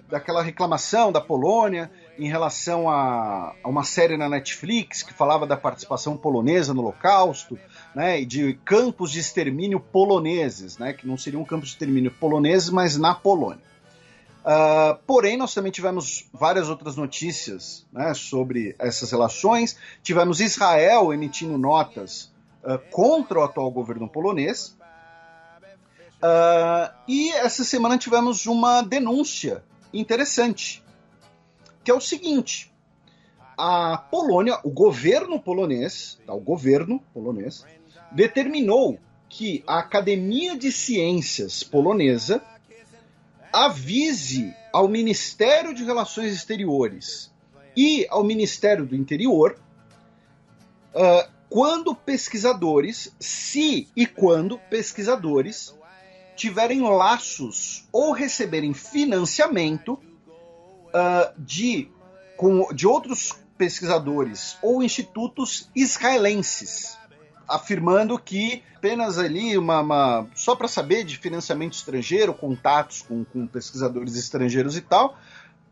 daquela reclamação da Polônia em relação a uma série na Netflix que falava da participação polonesa no Holocausto, né, e de campos de extermínio poloneses, né, que não seriam campos de extermínio poloneses, mas na Polônia. Porém, nós também tivemos várias outras notícias, né, sobre essas relações. Tivemos Israel emitindo notas contra o atual governo polonês. E essa semana tivemos uma denúncia interessante, que é o seguinte: a Polônia, o governo polonês, determinou que a Academia de Ciências polonesa avise ao Ministério de Relações Exteriores e ao Ministério do Interior quando pesquisadores tiverem laços ou receberem financiamento de outros pesquisadores ou institutos israelenses, afirmando que apenas ali só para saber de financiamento estrangeiro, contatos com pesquisadores estrangeiros e tal.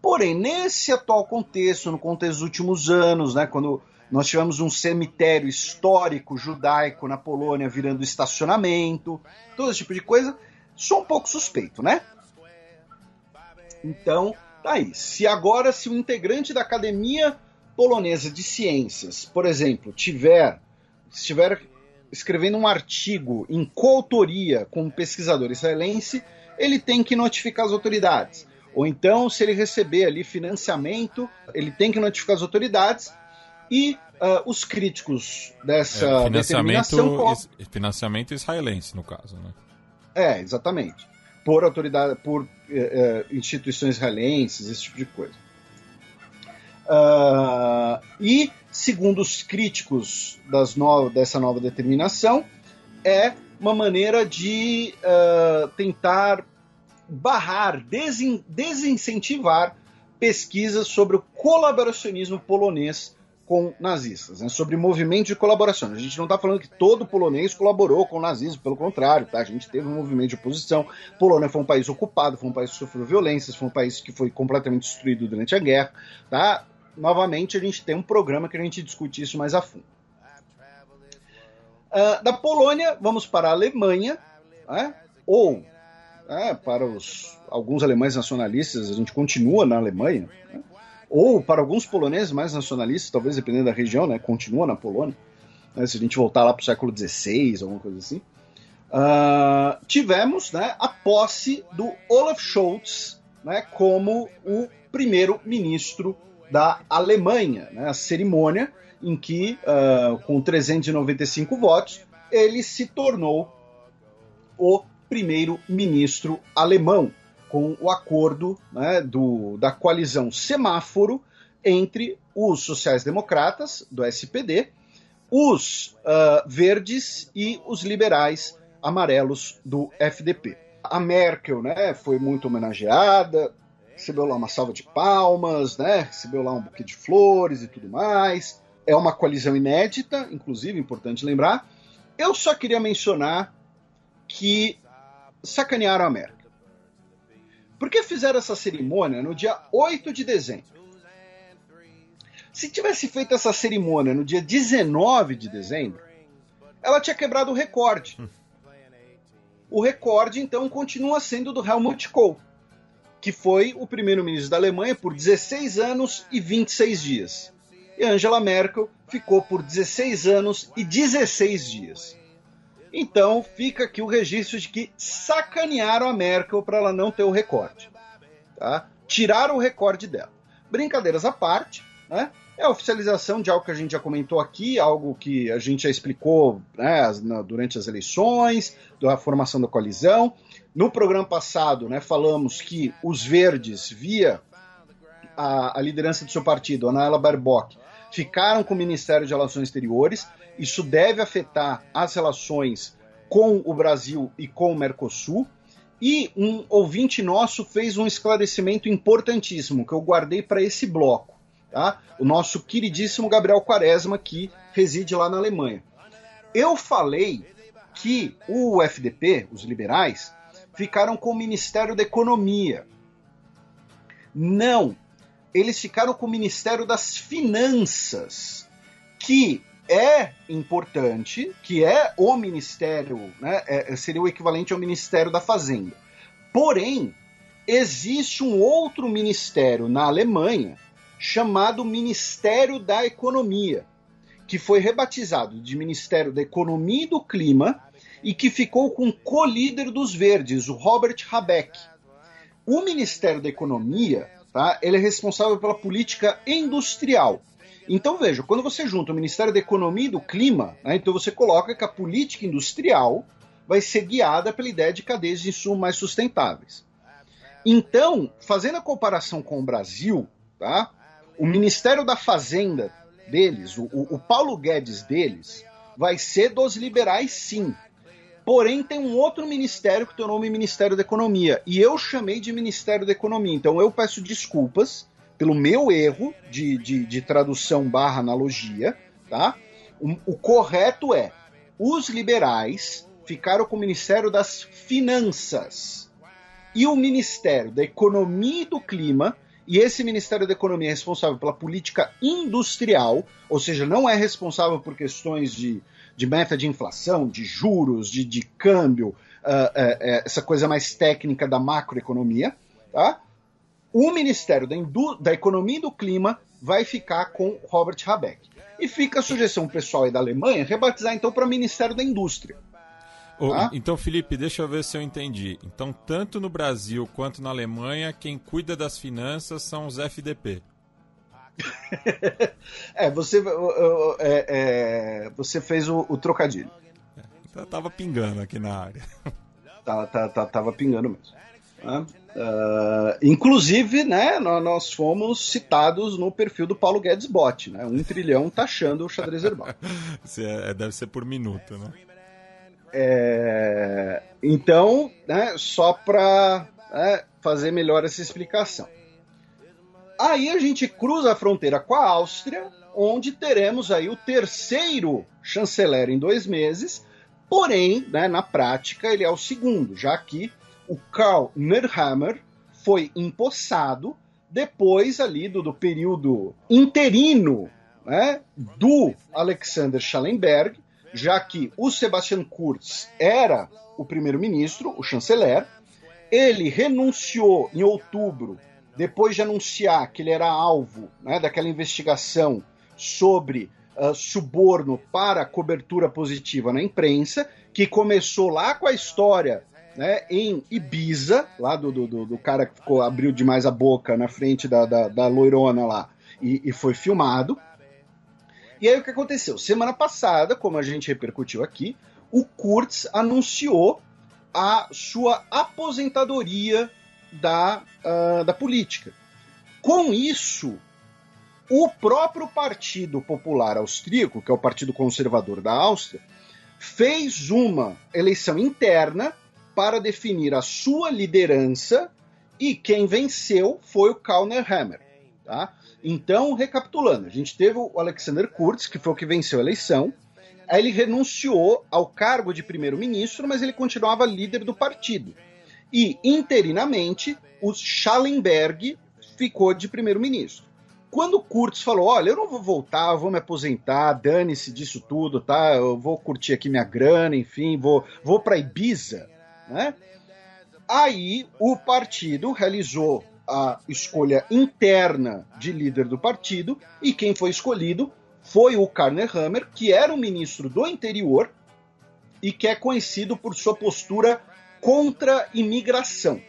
Porém, nesse atual contexto, no contexto dos últimos anos, né, quando nós tivemos um cemitério histórico judaico na Polônia virando estacionamento, todo esse tipo de coisa, sou um pouco suspeito, né? Então, tá aí. Se o integrante da Academia Polonesa de Ciências, por exemplo, estiver escrevendo um artigo em coautoria com um pesquisador israelense, ele tem que notificar as autoridades. Ou então, se ele receber ali financiamento, ele tem que notificar as autoridades. E os críticos dessa determinação... Financiamento israelense, no caso, né? Exatamente. Por autoridade, por instituições israelenses, esse tipo de coisa. E, segundo os críticos dessa nova determinação, é uma maneira de tentar barrar, desincentivar pesquisas sobre o colaboracionismo polonês com nazistas, né, sobre movimento de colaboração. A gente não está falando que todo polonês colaborou com o nazismo, pelo contrário, tá? A gente teve um movimento de oposição. Polônia foi um país ocupado, foi um país que sofreu violências, foi um país que foi completamente destruído durante a guerra, tá? Novamente, a gente tem um programa que a gente discute isso mais a fundo. Da Polônia, vamos para a Alemanha, né? Ou para alguns alemães nacionalistas, a gente continua na Alemanha, né? Ou para alguns poloneses mais nacionalistas, talvez dependendo da região, né? Continua na Polônia, né? Se a gente voltar lá para o século XVI, alguma coisa assim. Tivemos, né, a posse do Olaf Scholz, né, como o primeiro-ministro da Alemanha, né? A cerimônia em que, com 395 votos, ele se tornou o primeiro-ministro alemão, com o acordo, né, da coalizão semáforo entre os sociais-democratas, do SPD, os verdes e os liberais amarelos do FDP. A Merkel, né, foi muito homenageada, recebeu lá uma salva de palmas, né, recebeu lá um buquê de flores e tudo mais. É uma coalizão inédita, inclusive, importante lembrar. Eu só queria mencionar que sacanearam a Merkel. Porque fizeram essa cerimônia no dia 8 de dezembro. Se tivesse feito essa cerimônia no dia 19 de dezembro, ela tinha quebrado o recorde. O recorde, então, continua sendo do Helmut Kohl, que foi o primeiro-ministro da Alemanha por 16 anos e 26 dias. E Angela Merkel ficou por 16 anos e 16 dias. Então, fica aqui o registro de que sacanearam a Merkel para ela não ter o recorde. Tá? Tiraram o recorde dela. Brincadeiras à parte, né? É a oficialização de algo que a gente já comentou aqui, algo que a gente já explicou, né, durante as eleições, da formação da coalizão. No programa passado, né, falamos que os verdes, via a liderança do seu partido, Annalena Baerbock, ficaram com o Ministério de Relações Exteriores. Isso deve afetar as relações com o Brasil e com o Mercosul. E um ouvinte nosso fez um esclarecimento importantíssimo, que eu guardei para esse bloco. Tá? O nosso queridíssimo Gabriel Quaresma, que reside lá na Alemanha. Eu falei que o FDP, os liberais, ficaram com o Ministério da Economia. Não, eles ficaram com o Ministério das Finanças, que é importante, que é o Ministério, né, seria o equivalente ao Ministério da Fazenda. Porém, existe um outro ministério na Alemanha chamado Ministério da Economia, que foi rebatizado de Ministério da Economia e do Clima e que ficou com o co-líder dos Verdes, o Robert Habeck. O Ministério da Economia, tá, ele é responsável pela política industrial. Então veja, quando você junta o Ministério da Economia e do Clima, né, então você coloca que a política industrial vai ser guiada pela ideia de cadeias de insumo mais sustentáveis. Então, fazendo a comparação com o Brasil, tá, o Ministério da Fazenda deles, o Paulo Guedes deles, vai ser dos liberais, sim. Porém, tem um outro ministério que tem o nome Ministério da Economia. E eu chamei de Ministério da Economia. Então, eu peço desculpas pelo meu erro de tradução / analogia. Tá? O correto é, os liberais ficaram com o Ministério das Finanças. E o Ministério da Economia e do Clima. E esse Ministério da Economia é responsável pela política industrial, ou seja, não é responsável por questões de meta de inflação, de juros, de câmbio, essa coisa mais técnica da macroeconomia. Tá? O Ministério da Economia e do Clima vai ficar com Robert Habeck. E fica a sugestão pessoal aí da Alemanha rebatizar então para Ministério da Indústria. Então, Felipe, deixa eu ver se eu entendi. Então, tanto no Brasil quanto na Alemanha, quem cuida das finanças são os FDP. Você fez o trocadilho. Tava pingando aqui na área. Tava pingando mesmo. Inclusive, né, nós fomos citados no perfil do Paulo Guedes Bot, né? 1 trilhão taxando o xadrez herbal. Deve ser por minuto, né? Então, né, só para fazer melhor essa explicação. Aí a gente cruza a fronteira com a Áustria, onde teremos aí o terceiro chanceler em 2 meses, porém, né, na prática, ele é o segundo, já que o Karl Nehammer foi empossado depois ali do período interino, né, do Alexander Schallenberg, já que o Sebastian Kurz era o primeiro-ministro, o chanceler. Ele renunciou em outubro, depois de anunciar que ele era alvo, né, daquela investigação sobre suborno para cobertura positiva na imprensa, que começou lá com a história, né, em Ibiza, lá do cara que abriu demais a boca na frente da loirona lá, e foi filmado. E aí o que aconteceu? Semana passada, como a gente repercutiu aqui, o Kurz anunciou a sua aposentadoria da política. Com isso, o próprio Partido Popular Austríaco, que é o Partido Conservador da Áustria, fez uma eleição interna para definir a sua liderança, e quem venceu foi o Kalner Hammer. Tá? Então, recapitulando, a gente teve o Alexander Kurz, que foi o que venceu a eleição. Aí ele renunciou ao cargo de primeiro-ministro, mas ele continuava líder do partido. E, interinamente, o Schallenberg ficou de primeiro-ministro. Quando o Kurz falou, olha, eu não vou voltar, eu vou me aposentar, dane-se disso tudo, tá? Eu vou curtir aqui minha grana, enfim, vou para Ibiza, né? Aí o partido realizou a escolha interna de líder do partido, e quem foi escolhido foi o Kalner Hammer, que era o ministro do interior e que é conhecido por sua postura contra imigração.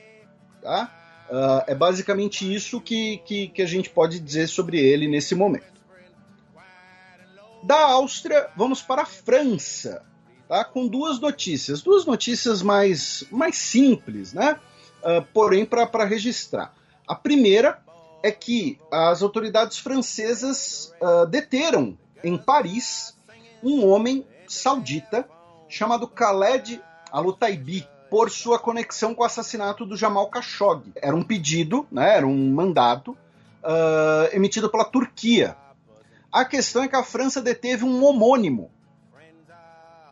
Tá? É basicamente isso que a gente pode dizer sobre ele nesse momento. Da Áustria, vamos para a França, tá? Com duas notícias mais simples, né? Porém para registrar. A primeira é que as autoridades francesas deteram em Paris um homem saudita chamado Khaled Al-Otaibi por sua conexão com o assassinato do Jamal Khashoggi. Era um pedido, né, era um mandato emitido pela Turquia. A questão é que a França deteve um homônimo.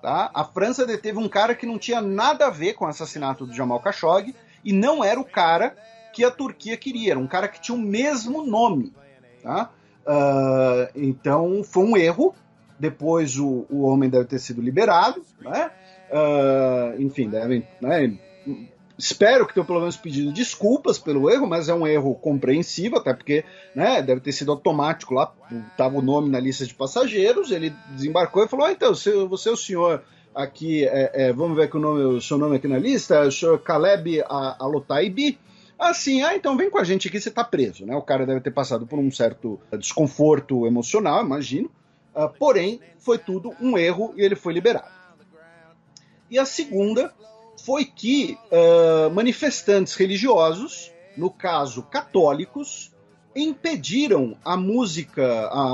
Tá? A França deteve um cara que não tinha nada a ver com o assassinato do Jamal Khashoggi e não era o cara que a Turquia queria, era um cara que tinha o mesmo nome. Tá? Então foi um erro. Depois o homem deve ter sido liberado, né? Enfim, devem, né? Espero que tenham pelo menos pedido desculpas pelo erro, mas é um erro compreensível, até porque, né, deve ter sido automático lá, estava o nome na lista de passageiros, ele desembarcou e falou, então, você é o senhor aqui, vamos ver que o seu nome aqui na lista, o senhor Khaled Al-Otaibi. Então vem com a gente aqui, você está preso, né? O cara deve ter passado por um certo desconforto emocional, imagino, porém, foi tudo um erro e ele foi liberado. E a segunda foi que manifestantes religiosos, no caso católicos, impediram a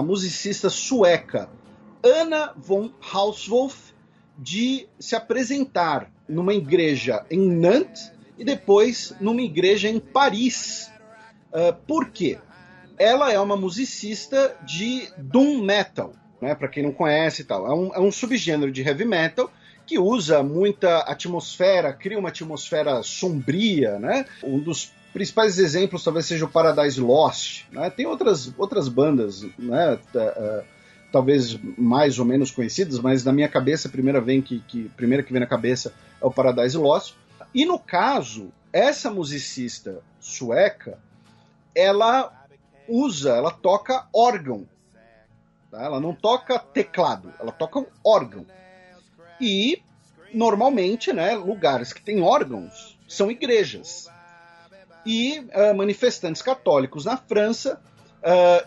musicista sueca Anna von Hauswolf de se apresentar numa igreja em Nantes e depois numa igreja em Paris. Por quê? Ela é uma musicista de doom metal, né? Para quem não conhece e tal. É um subgênero de heavy metal que usa muita atmosfera, cria uma atmosfera sombria, né? Um dos principais exemplos talvez seja o Paradise Lost, né? Tem outras bandas, né? Talvez mais ou menos conhecidas, mas na minha cabeça a primeira que vem na cabeça é o Paradise Lost. E no caso, essa musicista sueca, ela toca órgão, tá? Ela não toca teclado, ela toca um órgão. E, normalmente, né, lugares que têm órgãos são igrejas. E manifestantes católicos na França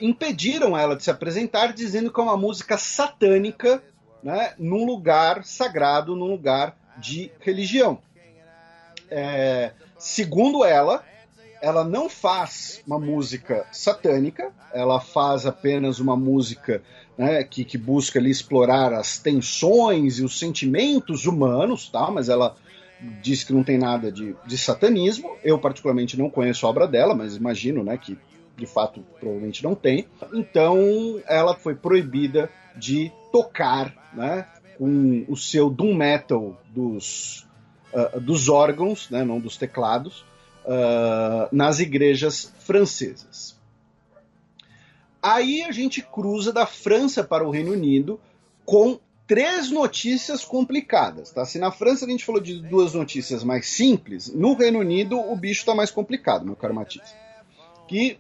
impediram ela de se apresentar, dizendo que é uma música satânica, né, num lugar sagrado, num lugar de religião. Segundo ela não faz uma música satânica, ela faz apenas uma música, né, que busca ali explorar as tensões e os sentimentos humanos, tá? Mas ela diz que não tem nada de satanismo. Eu particularmente não conheço a obra dela, mas imagino, né, que de fato provavelmente não tem. Então ela foi proibida de tocar, né, com o seu doom metal dos órgãos, né, não dos teclados, nas igrejas francesas. Aí a gente cruza da França para o Reino Unido com 3 notícias complicadas, tá? Se na França a gente falou de 2 notícias mais simples, no Reino Unido o bicho tá mais complicado, meu caro Matias.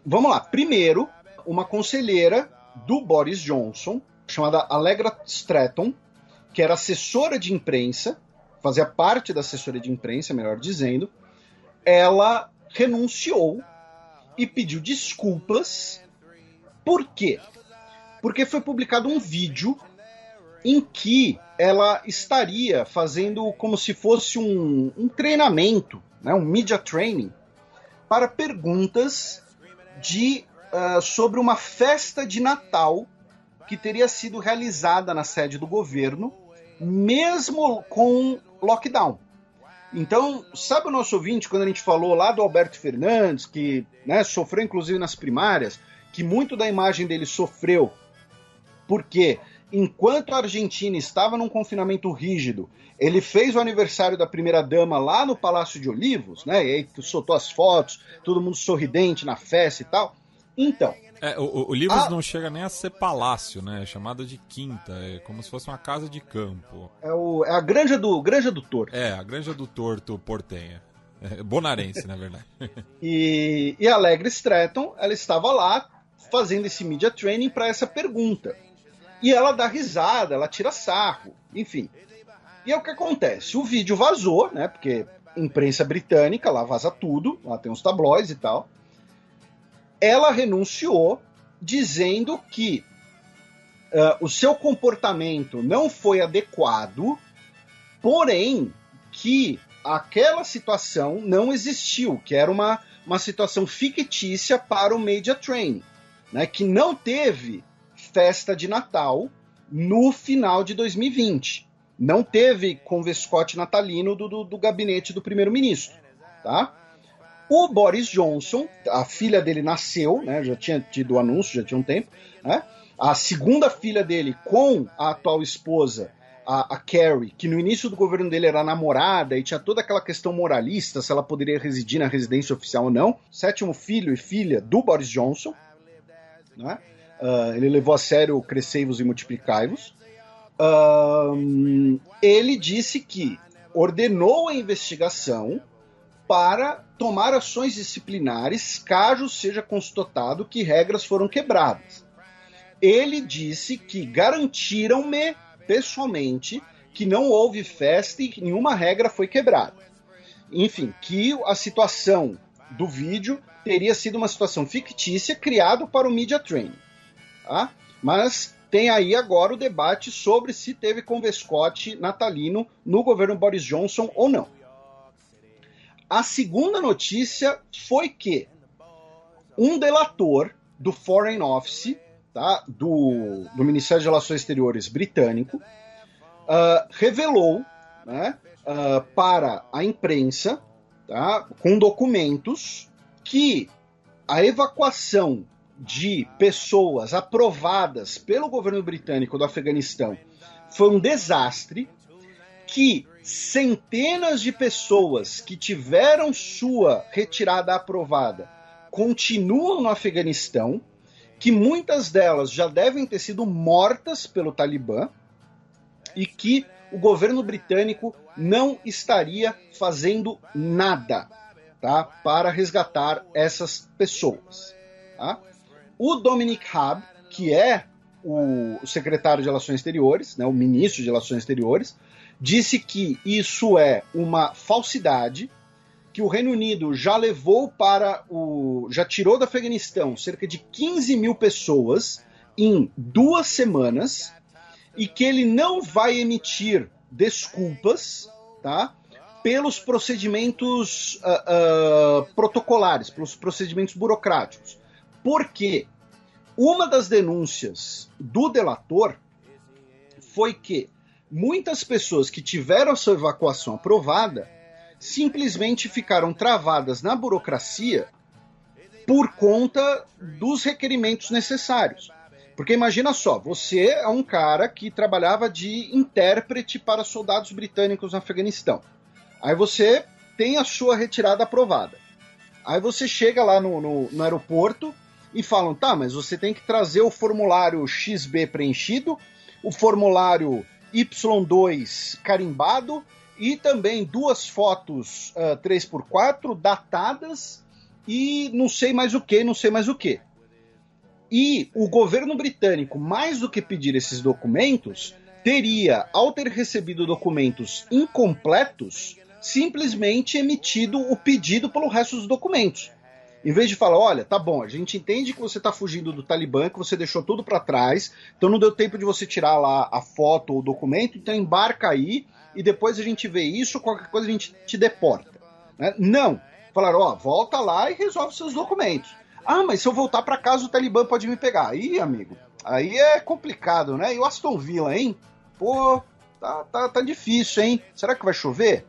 Vamos lá. Primeiro, uma conselheira do Boris Johnson, chamada Allegra Stratton, que era assessora de imprensa, fazia parte da assessoria de imprensa, melhor dizendo, ela renunciou e pediu desculpas. Por quê? Porque foi publicado um vídeo em que ela estaria fazendo como se fosse um treinamento, né, um media training, para perguntas sobre uma festa de Natal que teria sido realizada na sede do governo, mesmo com lockdown. Então, sabe o nosso ouvinte, quando a gente falou lá do Alberto Fernandes, que, né, sofreu inclusive nas primárias, que muito da imagem dele sofreu porque, enquanto a Argentina estava num confinamento rígido, ele fez o aniversário da primeira-dama lá no Palácio de Olivos, né? E aí soltou as fotos, todo mundo sorridente na festa e tal. Então... O Olivos não chega nem a ser palácio, né? É chamado de quinta, é como se fosse uma casa de campo. É a Granja do Torto. É, a Granja do Torto portenha. Bonarense, na verdade. E a Allegra Stratton, ela estava lá fazendo esse media training para essa pergunta. E ela dá risada, ela tira sarro, enfim. E é o que acontece, o vídeo vazou, né, porque imprensa britânica, lá vaza tudo, lá tem uns tabloides e tal. Ela renunciou dizendo que o seu comportamento não foi adequado, porém que aquela situação não existiu, que era uma situação fictícia para o media training, né, que não teve festa de Natal no final de 2020. Não teve convescote natalino do gabinete do primeiro-ministro, tá? O Boris Johnson, a filha dele nasceu, né, já tinha tido o anúncio, já tinha um tempo, né? A segunda filha dele com a atual esposa, a Carrie, que no início do governo dele era namorada e tinha toda aquela questão moralista, se ela poderia residir na residência oficial ou não. 7º filho e filha do Boris Johnson, né? Ele levou a sério Crescei-vos e Multiplicai-vos. Ele disse que ordenou a investigação para tomar ações disciplinares caso seja constatado que regras foram quebradas. Ele disse que garantiram-me pessoalmente que não houve festa e que nenhuma regra foi quebrada. Enfim, que a situação do vídeo teria sido uma situação fictícia criada para o media training. Tá? Mas tem aí agora o debate sobre se teve convescote natalino no governo Boris Johnson ou não. A segunda notícia foi que um delator do Foreign Office, tá, do Ministério de Relações Exteriores britânico, revelou, né, para a imprensa, tá, com documentos, que a evacuação de pessoas aprovadas pelo governo britânico do Afeganistão foi um desastre, que centenas de pessoas que tiveram sua retirada aprovada continuam no Afeganistão, que muitas delas já devem ter sido mortas pelo Talibã e que o governo britânico não estaria fazendo nada, tá, para resgatar essas pessoas. Tá? O Dominic Raab, que é o secretário de Relações Exteriores, né, o ministro de Relações Exteriores, disse que isso é uma falsidade, que o Reino Unido já já tirou do Afeganistão cerca de 15 mil pessoas em 2 semanas e que ele não vai emitir desculpas, tá, pelos procedimentos protocolares, pelos procedimentos burocráticos. Porque uma das denúncias do delator foi que muitas pessoas que tiveram a sua evacuação aprovada simplesmente ficaram travadas na burocracia por conta dos requerimentos necessários. Porque imagina só, você é um cara que trabalhava de intérprete para soldados britânicos no Afeganistão. Aí você tem a sua retirada aprovada. Aí você chega lá no aeroporto e falam, tá, mas você tem que trazer o formulário XB preenchido, o formulário Y2 carimbado e também 2 fotos 3x4 datadas e não sei mais o que. E o governo britânico, mais do que pedir esses documentos, teria, ao ter recebido documentos incompletos, simplesmente emitido o pedido pelo resto dos documentos. Em vez de falar, olha, tá bom, a gente entende que você está fugindo do Talibã, que você deixou tudo para trás, então não deu tempo de você tirar lá a foto ou o documento, então embarca aí e depois a gente vê isso, qualquer coisa a gente te deporta. Né? Não. Falaram, volta lá e resolve seus documentos. Ah, mas se eu voltar para casa o Talibã pode me pegar. Aí, amigo, aí é complicado, né? E o Aston Villa, hein? Pô, tá difícil, hein? Será que vai chover?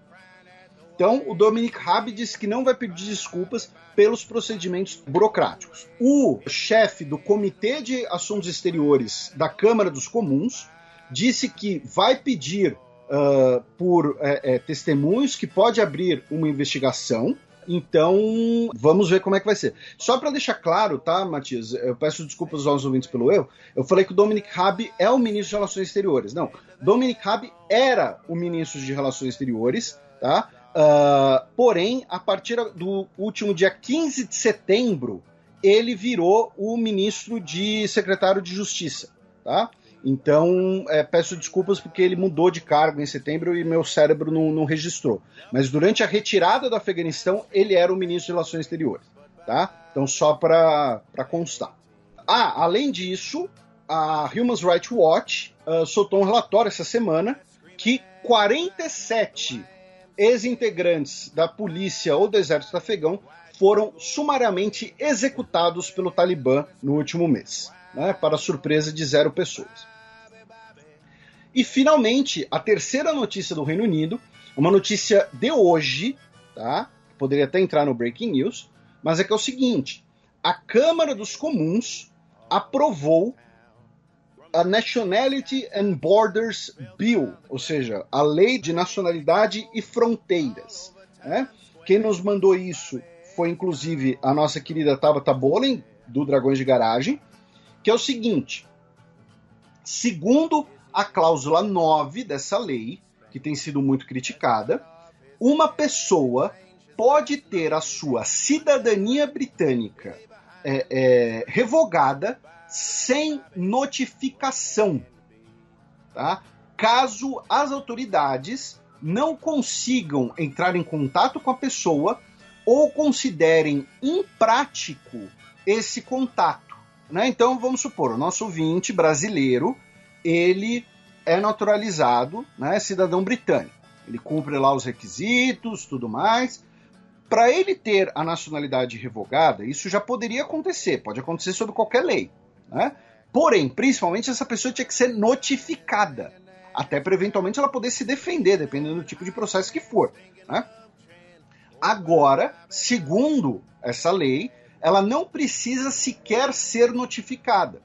Então, o Dominic Raab disse que não vai pedir desculpas pelos procedimentos burocráticos. O chefe do Comitê de Assuntos Exteriores da Câmara dos Comuns disse que vai pedir por testemunhos, que pode abrir uma investigação. Então, vamos ver como é que vai ser. Só para deixar claro, tá, Matias? Eu peço desculpas aos ouvintes pelo erro. Eu falei que o Dominic Raab é o ministro de Relações Exteriores. Não, Dominic Raab era o ministro de Relações Exteriores, tá? Porém, a partir do último dia 15 de setembro, ele virou o ministro de secretário de Justiça, tá? Então, peço desculpas porque ele mudou de cargo em setembro e meu cérebro não registrou. Mas durante a retirada do Afeganistão, ele era o ministro de Relações Exteriores, tá? Então, só para constar. Além disso, a Human Rights Watch soltou um relatório essa semana que 47 ex-integrantes da polícia ou do exército afegão foram sumariamente executados pelo Talibã no último mês, né, para surpresa de 0 pessoas. E, finalmente, a terceira notícia do Reino Unido, uma notícia de hoje, tá? Poderia até entrar no Breaking News, mas é que é o seguinte, a Câmara dos Comuns aprovou a Nationality and Borders Bill, ou seja, a Lei de Nacionalidade e Fronteiras. Né? Quem nos mandou isso foi, inclusive, a nossa querida Tabata Bolen, do Dragões de Garagem, que é o seguinte, segundo a cláusula 9 dessa lei, que tem sido muito criticada, uma pessoa pode ter a sua cidadania britânica revogada sem notificação, tá? Caso as autoridades não consigam entrar em contato com a pessoa ou considerem imprático esse contato, né? Então, vamos supor, o nosso ouvinte brasileiro, ele é naturalizado, né, cidadão britânico. Ele cumpre lá os requisitos, tudo mais. Para ele ter a nacionalidade revogada, isso já poderia acontecer, pode acontecer sob qualquer lei. Né? Porém, principalmente, essa pessoa tinha que ser notificada, até para eventualmente ela poder se defender, dependendo do tipo de processo que for. Né? Agora, segundo essa lei, ela não precisa sequer ser notificada.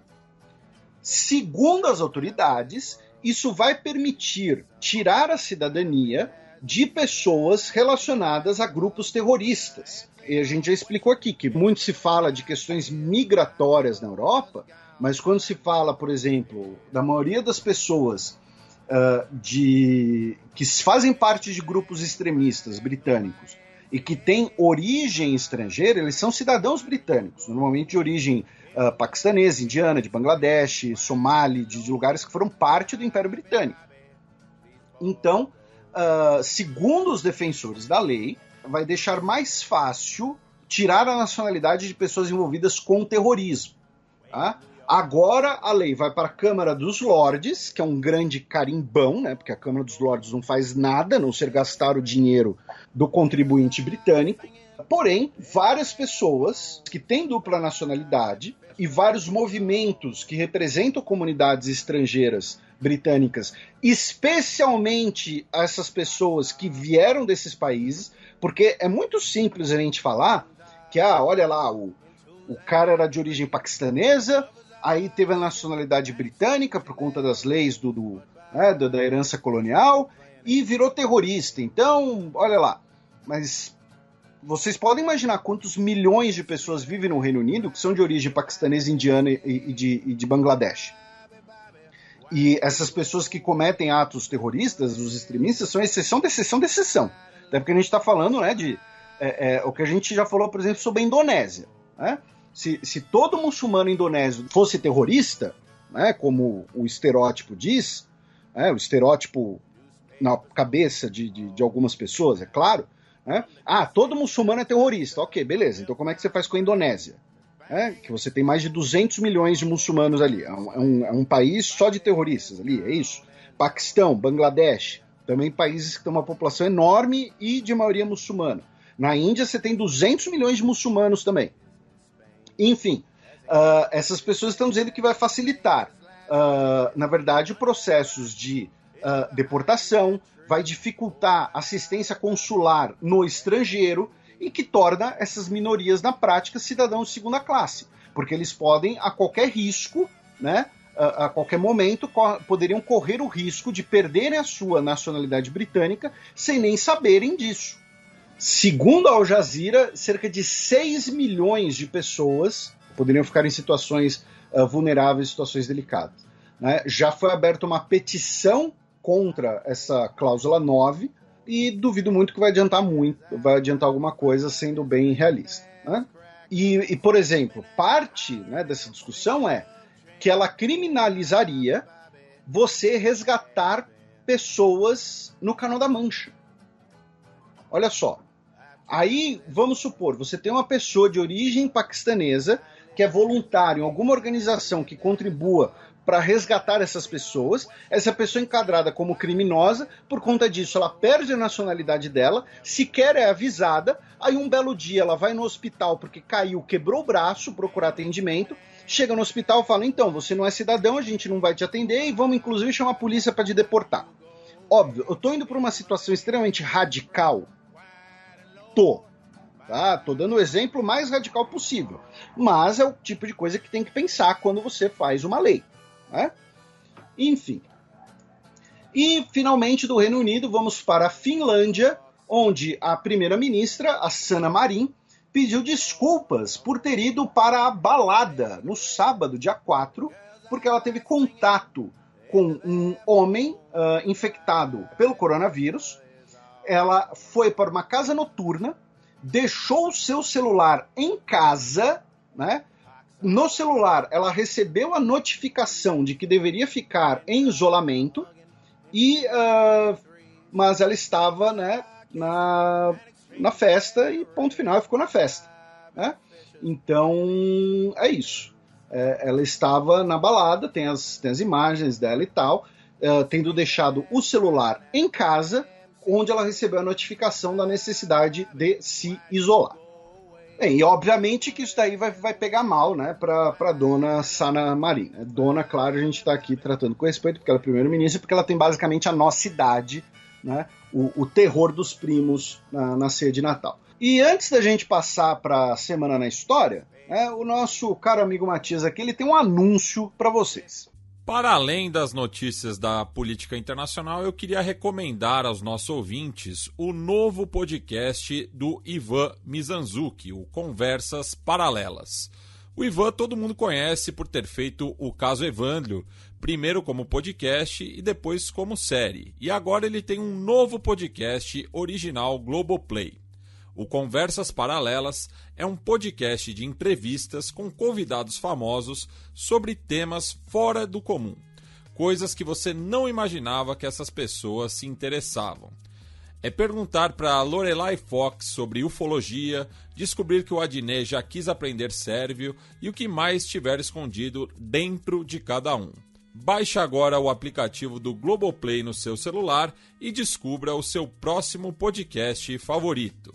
Segundo as autoridades, isso vai permitir tirar a cidadania de pessoas relacionadas a grupos terroristas. E a gente já explicou aqui que muito se fala de questões migratórias na Europa, mas quando se fala, por exemplo, da maioria das pessoas que fazem parte de grupos extremistas britânicos e que têm origem estrangeira, eles são cidadãos britânicos, normalmente de origem paquistanesa, indiana, de Bangladesh, Somali, de lugares que foram parte do Império Britânico. Então, segundo os defensores da lei, vai deixar mais fácil tirar a nacionalidade de pessoas envolvidas com terrorismo. Tá? Agora a lei vai para a Câmara dos Lordes, que é um grande carimbão, né? Porque a Câmara dos Lordes não faz nada, a não ser gastar o dinheiro do contribuinte britânico. Porém, várias pessoas que têm dupla nacionalidade e vários movimentos que representam comunidades estrangeiras britânicas, especialmente essas pessoas que vieram desses países, porque é muito simples a gente falar que, olha lá, o cara era de origem paquistanesa, aí teve a nacionalidade britânica por conta das leis da herança colonial e virou terrorista. Então, olha lá, mas vocês podem imaginar quantos milhões de pessoas vivem no Reino Unido que são de origem paquistanesa, indiana e de Bangladesh. E essas pessoas que cometem atos terroristas, os extremistas, são exceção de exceção de exceção. Até porque a gente está falando, né, de o que a gente já falou, por exemplo, sobre a Indonésia. Né? Se todo muçulmano indonésio fosse terrorista, né, como o estereótipo diz, o estereótipo na cabeça de algumas pessoas, é claro, né? Todo muçulmano é terrorista. Ok, beleza. Então como é que você faz com a Indonésia? Que você tem mais de 200 milhões de muçulmanos ali. É um país só de terroristas ali, é isso. Paquistão, Bangladesh, também países que têm uma população enorme e de maioria muçulmana. Na Índia você tem 200 milhões de muçulmanos também. Enfim, essas pessoas estão dizendo que vai facilitar, na verdade, processos de deportação, vai dificultar assistência consular no estrangeiro e que torna essas minorias, na prática, cidadãos de segunda classe, porque eles podem, a qualquer risco, né, a qualquer momento, poderiam correr o risco de perderem a sua nacionalidade britânica sem nem saberem disso. Segundo a Al Jazeera, cerca de 6 milhões de pessoas poderiam ficar em situações vulneráveis, situações delicadas. Né? Já foi aberta uma petição contra essa cláusula 9 e duvido muito que vai adiantar alguma coisa, sendo bem realista. Né? E, por exemplo, parte, né, dessa discussão é que ela criminalizaria você resgatar pessoas no Canal da Mancha. Olha só. Aí, vamos supor, você tem uma pessoa de origem paquistanesa que é voluntário em alguma organização que contribua para resgatar essas pessoas, essa pessoa é enquadrada como criminosa, por conta disso ela perde a nacionalidade dela, sequer é avisada, aí um belo dia ela vai no hospital porque caiu, quebrou o braço, procurar atendimento, chega no hospital e fala, então, você não é cidadão, a gente não vai te atender e vamos inclusive chamar a polícia para te deportar. Óbvio, eu tô indo para uma situação extremamente radical, Tô dando o exemplo mais radical possível, mas é o tipo de coisa que tem que pensar quando você faz uma lei. Né? Enfim. E, finalmente, do Reino Unido, vamos para a Finlândia, onde a primeira-ministra, a Sanna Marin, pediu desculpas por ter ido para a balada no sábado, dia 4, porque ela teve contato com um homem infectado pelo coronavírus. Ela foi para uma casa noturna, deixou o seu celular em casa, né? No celular, ela recebeu a notificação de que deveria ficar em isolamento, mas ela estava, né, na festa e ponto final, ficou na festa. Né? Então, é isso. Ela estava na balada, tem as imagens dela e tal, tendo deixado o celular em casa, onde ela recebeu a notificação da necessidade de se isolar. Bem, e obviamente que isso daí vai pegar mal, né, para dona Sanna Marin. Dona, claro, a gente está aqui tratando com respeito, porque ela é primeira-ministra, porque ela tem basicamente a nossa idade, né, o terror dos primos na ceia de Natal. E antes da gente passar para a Semana na História, o nosso caro amigo Matias aqui, ele tem um anúncio para vocês. Para além das notícias da política internacional, eu queria recomendar aos nossos ouvintes o novo podcast do Ivan Mizanzuki, o Conversas Paralelas. O Ivan todo mundo conhece por ter feito o Caso Evandro, primeiro como podcast e depois como série. E agora ele tem um novo podcast original Globoplay. O Conversas Paralelas é um podcast de entrevistas com convidados famosos sobre temas fora do comum, coisas que você não imaginava que essas pessoas se interessavam. É perguntar para Lorelai Fox sobre ufologia, descobrir que o Adnet já quis aprender sérvio e o que mais estiver escondido dentro de cada um. Baixe agora o aplicativo do Globoplay no seu celular e descubra o seu próximo podcast favorito.